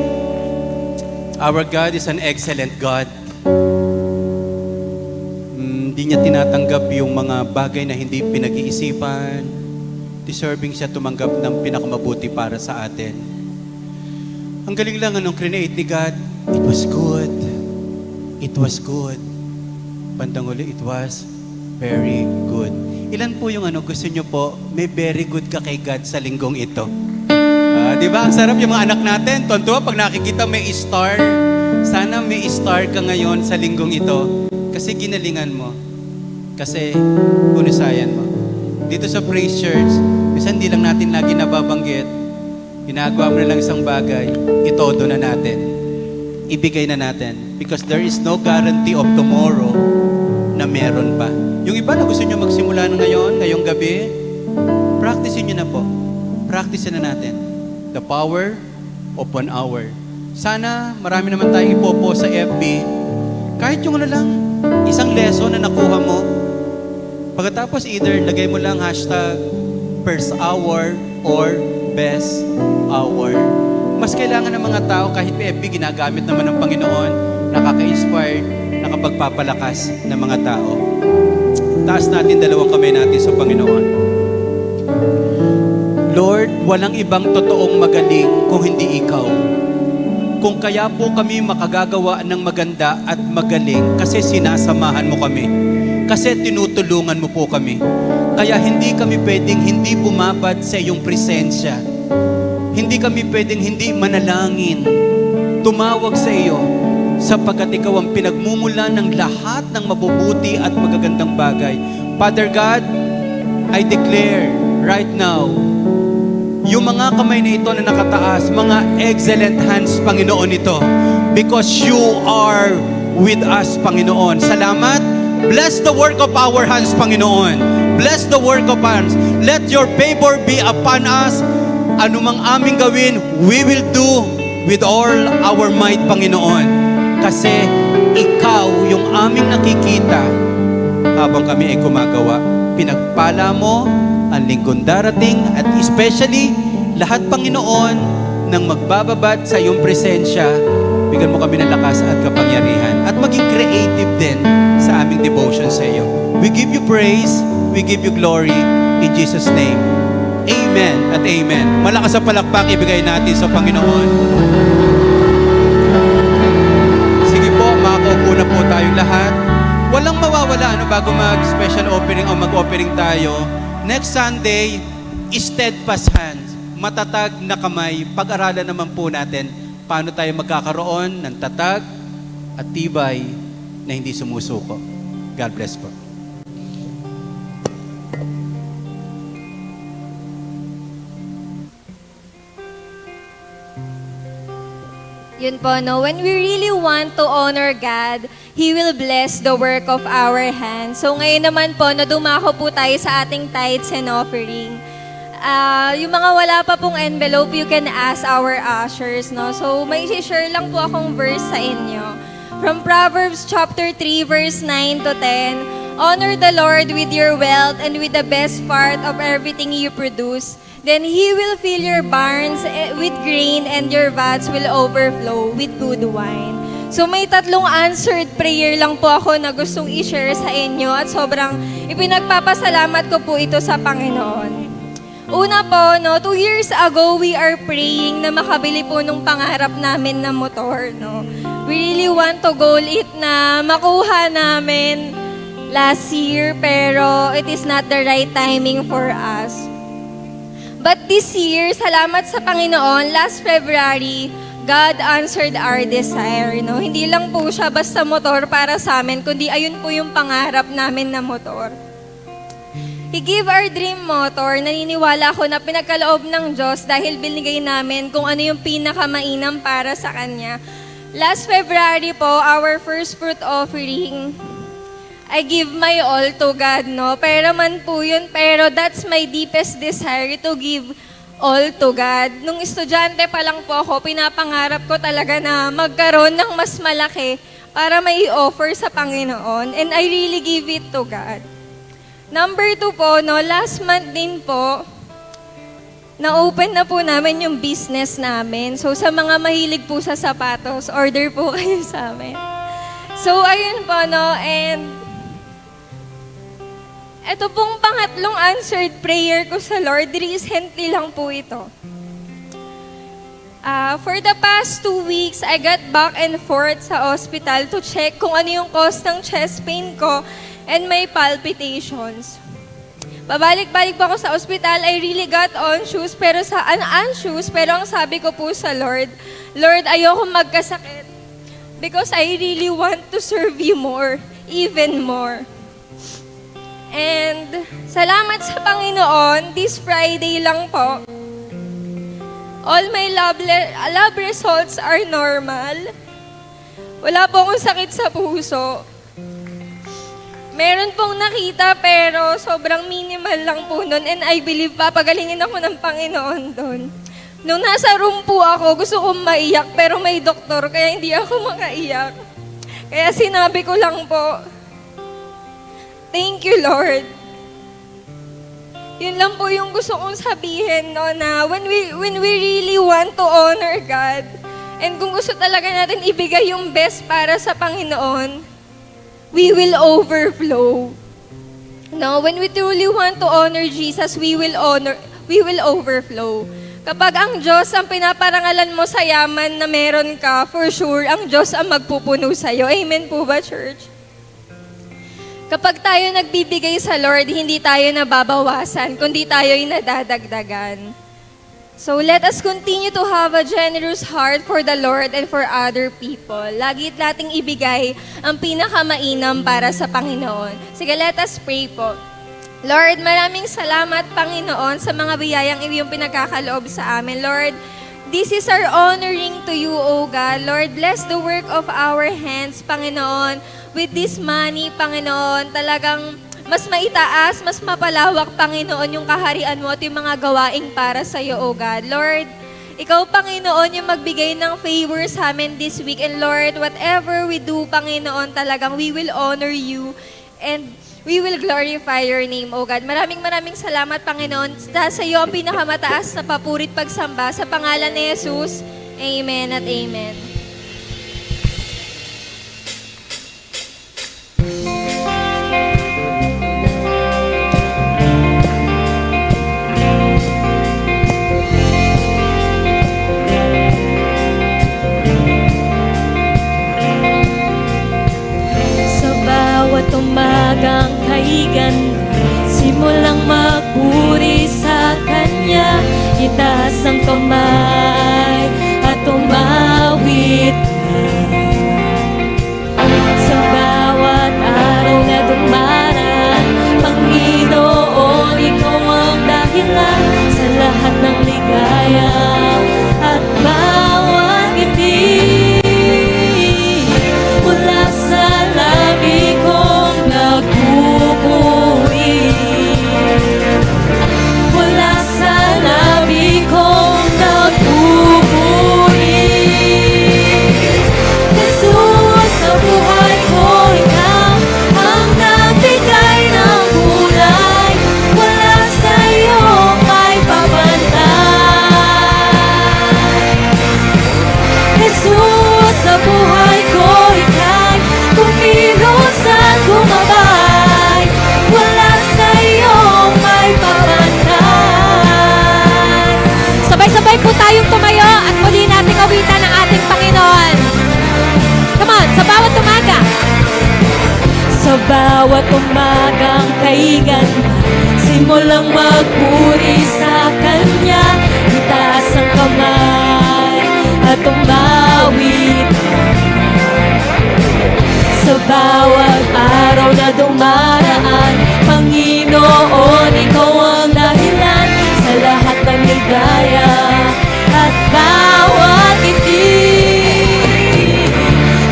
our God is an excellent God. Hindi niya tinatanggap yung mga bagay na hindi pinag-iisipan. Deserving siya tumanggap ng pinakamabuti para sa atin. Ang galing lang anong create ni God. It was good. It was good. Bandang uli, it was very good. Ilan po yung gusto nyo po, may very good ka kay God sa linggong ito. Di ba? Ang sarap yung mga anak natin. Tonto, pag nakikita may star. Sana may star ka ngayon sa linggong ito. Kasi ginalingan mo. Kasi punusayan mo. Dito sa Praise Church, minsan hindi lang natin lagi nababanggit. Ginagawa mo na lang isang bagay, itodo na natin. Ibigay na natin. Because there is no guarantee of tomorrow na meron pa. Yung iba na gusto nyo magsimula na ngayon, ngayong gabi, practicein nyo na po. Practicein na natin. The power of 1 hour. Sana marami naman tayong ipopo sa FB. Kahit yung lang, isang lesson na nakuha mo. Pagkatapos either lagay mo lang hashtag first hour or best hour. Mas kailangan ng mga tao kahit FB ginagamit naman ng Panginoon, nakaka-inspire, nakapagpapalakas ng mga tao. Taas natin dalawang kamay natin sa Panginoon. Lord, walang ibang totoong magaling kung hindi Ikaw. Kung kaya po kami makagagawa ng maganda at magaling kasi sinasamahan mo kami. Kasi tinutulungan mo po kami. Kaya hindi kami pwedeng hindi bumabad sa iyong presensya. Hindi kami pwedeng hindi manalangin. Tumawag sa iyo sapagkat ikaw ang pinagmumula ng lahat ng mabubuti at magagandang bagay. Father God, I declare right now, yung mga kamay na ito na nakataas, mga excellent hands, Panginoon, ito. Because you are with us, Panginoon. Salamat. Bless the work of our hands, Panginoon. Bless the work of our hands. Let your favor be upon us. Anumang aming gawin, we will do with all our might, Panginoon. Kasi ikaw yung aming nakikita habang kami ay gumagawa. Pinagpala mo ang linggong darating at especially lahat, Panginoon, nang magbababad sa iyong presensya, bigyan mo kami ng lakas at kapangyarihan at maging creative din sa aming devotion sa iyo. We give you praise, we give you glory in Jesus' name. Amen at amen. Malakas ang palakpak ibigay natin sa Panginoon. Makakaupo na po tayong lahat. Walang mawawala bago mag-special opening o mag-opening tayo. Next Sunday, steadfast hands, matatag na kamay. Pag-aralan naman po natin paano tayo magkakaroon ng tatag at tibay na hindi sumusuko. God bless po. Yun po, no? When we really want to honor God, He will bless the work of our hands. So ngayon naman po, na dumako po tayo sa ating tithes and offering. Yung mga wala pa pong envelope, you can ask our ushers, no? So may share lang po akong verse sa inyo. From Proverbs chapter 3, verse 9 to 10, honor the Lord with your wealth and with the best part of everything you produce. Then He will fill your barns with grain and your vats will overflow with good wine. So may tatlong answered prayer lang po ako na gustong i-share sa inyo at sobrang ipinagpapasalamat ko po ito sa Panginoon. Una po, no, 2 years ago we are praying na makabili po nung pangarap namin na motor. No? We really want to goal it na makuha namin last year pero it is not the right timing for us. But this year, salamat sa Panginoon, last February, God answered our desire. No? Hindi lang po siya basta motor para sa amin, kundi ayun po yung pangarap namin na motor. He gave our dream motor. Naniniwala ako na pinagkaloob ng Diyos dahil binigay namin kung ano yung pinakamainam para sa Kanya. Last February po, our first fruit offering, I give my all to God, no? Pera man po yun, pero that's my deepest desire to give all to God. Nung estudyante pa lang po ako, pinapangarap ko talaga na magkaroon ng mas malaki para may offer sa Panginoon. And I really give it to God. Number 2 po, no? Last month din po, na-open na po namin yung business namin. So sa mga mahilig po sa sapatos, order po kayo sa amin. So ayun po, no, and ito pong pangatlong answered prayer ko sa Lord, recently lang po ito. For the past 2 weeks, I got back and forth sa hospital to check kung ano yung cause ng chest pain ko and my palpitations. Pabalik-balik po ako sa hospital, I really got anxious, pero ang sabi ko po sa Lord, Lord, ayoko magkasakit because I really want to serve you more, even more. And salamat sa Panginoon, this Friday lang po, all my lab results are normal. Wala po akong sakit sa puso. Meron pong nakita pero sobrang minimal lang po nun, and I believe papagalingin ako ng Panginoon doon. Nung nasa room po ako, gusto kong maiyak pero may doktor kaya hindi ako makaiyak. Kaya sinabi ko lang po, thank you, Lord. Yun lang po yung gusto kong sabihin, no, na when we really want to honor God, and kung gusto talaga natin ibigay yung best para sa Panginoon, we will overflow. No, when we truly want to honor Jesus, we will overflow. Kapag ang Diyos ang pinaparangalan mo sa yaman na meron ka, for sure, ang Diyos ang magpupuno sa'yo. Amen po ba, church? Kapag tayo nagbibigay sa Lord, hindi tayo nababawasan, kundi tayo'y nadadagdagan. So let us continue to have a generous heart for the Lord and for other people. Lagi nating ibigay ang pinakamainam para sa Panginoon. Sige, let us pray po. Lord, maraming salamat, Panginoon, sa mga biyayang iyong pinagkakaloob sa amin. Lord, this is our honoring to you, O God. Lord, bless the work of our hands, Panginoon. With this money, Panginoon, talagang mas maitaas, mas mapalawak, Panginoon, yung kaharian mo at yung mga gawaing para sa iyo, O God. Lord, ikaw, Panginoon, yung magbigay ng favor sa amin this week. And Lord, whatever we do, Panginoon, talagang we will honor you and we will glorify your name, O God. Maraming salamat, Panginoon. Sa iyo ang pinakamataas na papurit pagsamba. Sa pangalan ni Jesus, amen at amen. Umagang kaigan, simulang magpuri sa Kanya, itaas ang kamay at umawit sa bawat araw na dumaraan. Panginoon, ikaw ang dahilan sa lahat ng ligaya at bawat ngiti. Mula sa labi kong nagpupuri, mula sa labi kong nagpupuri. Jesus, sa buhay ko, ikaw ang nagbigay ng kulay. Wala sa iyo may pabantay. Jesus, sa buhay ko, ika'y kumilos at gumabay. Wala sa iyo may pabantay. Sabay-sabay po tayong tumayo at muli nating awitan ang ating Panginoon. Come on, sa bawat umaga. Sa bawat umagang kaigan, simulang magpuri sa Kanya, itaas ang kamay at umawit. Sa bawat araw na dumaraan, Panginoon, ikaw ang dahilan sa lahat ng ligaya at bawat ngiti.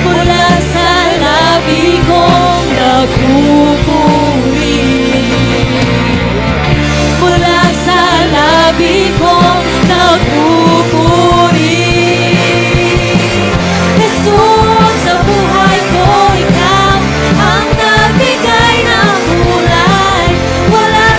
Mula sa labi kong nagpupuri, mula sa labi kong nagpupuri. Jesus, sa buhay ko, ikaw ang nagbigay ng kulay. Wala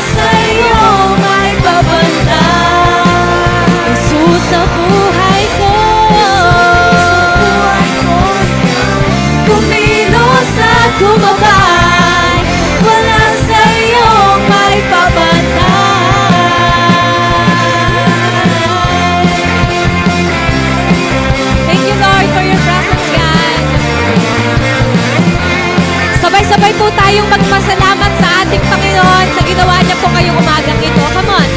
gumabay, wala sa'yong may papantay. Thank you, Lord, for your presence, God. Sabay-sabay po tayong magpasalamat sa ating Panginoon sa ginawa niya po ngayong umagang ito. Come on.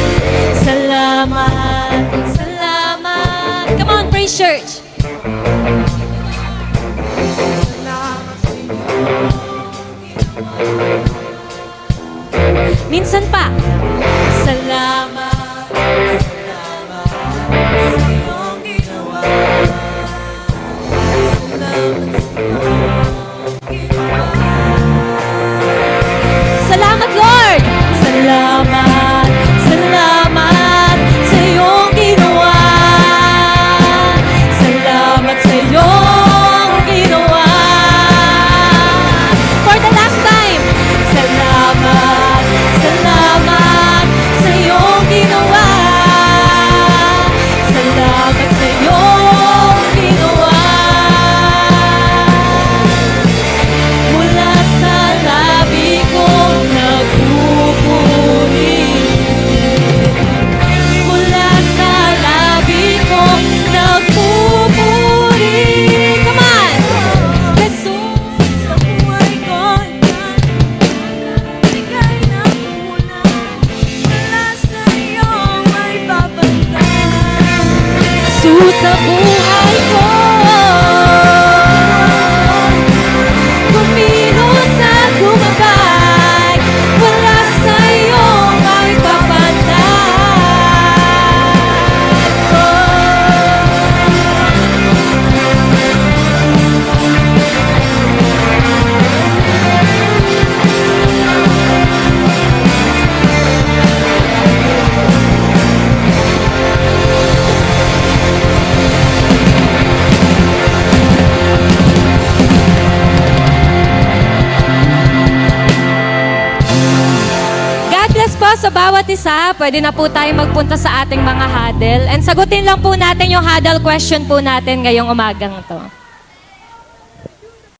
Salamat, salamat. Come on, praise church. Minsan pa. Salamat, salamat sa iyong ginawa. Salamat sa iyong ginawa. Salamat, Lord. Salamat, salamat sa iyong ginawa. Salamat sa iyong ginawa. For the last time. Salamat, salamat sa iyong ginawa. Salamat sa iyong ginawa. Mula sa labi kong nagpupuri. Mula sa labi kong nagpupuri. Come on. Jesus, sa buhay ko, bigay ng una. Wala sa iyong may babantay. Jesus, sa buhay ko, kumilos at gumabay. Wala sa iyong may God bless po sa bawat isa. Pwede na po tayo magpunta sa ating mga huddle. And sagutin lang po natin yung huddle question po natin ngayong umagang to.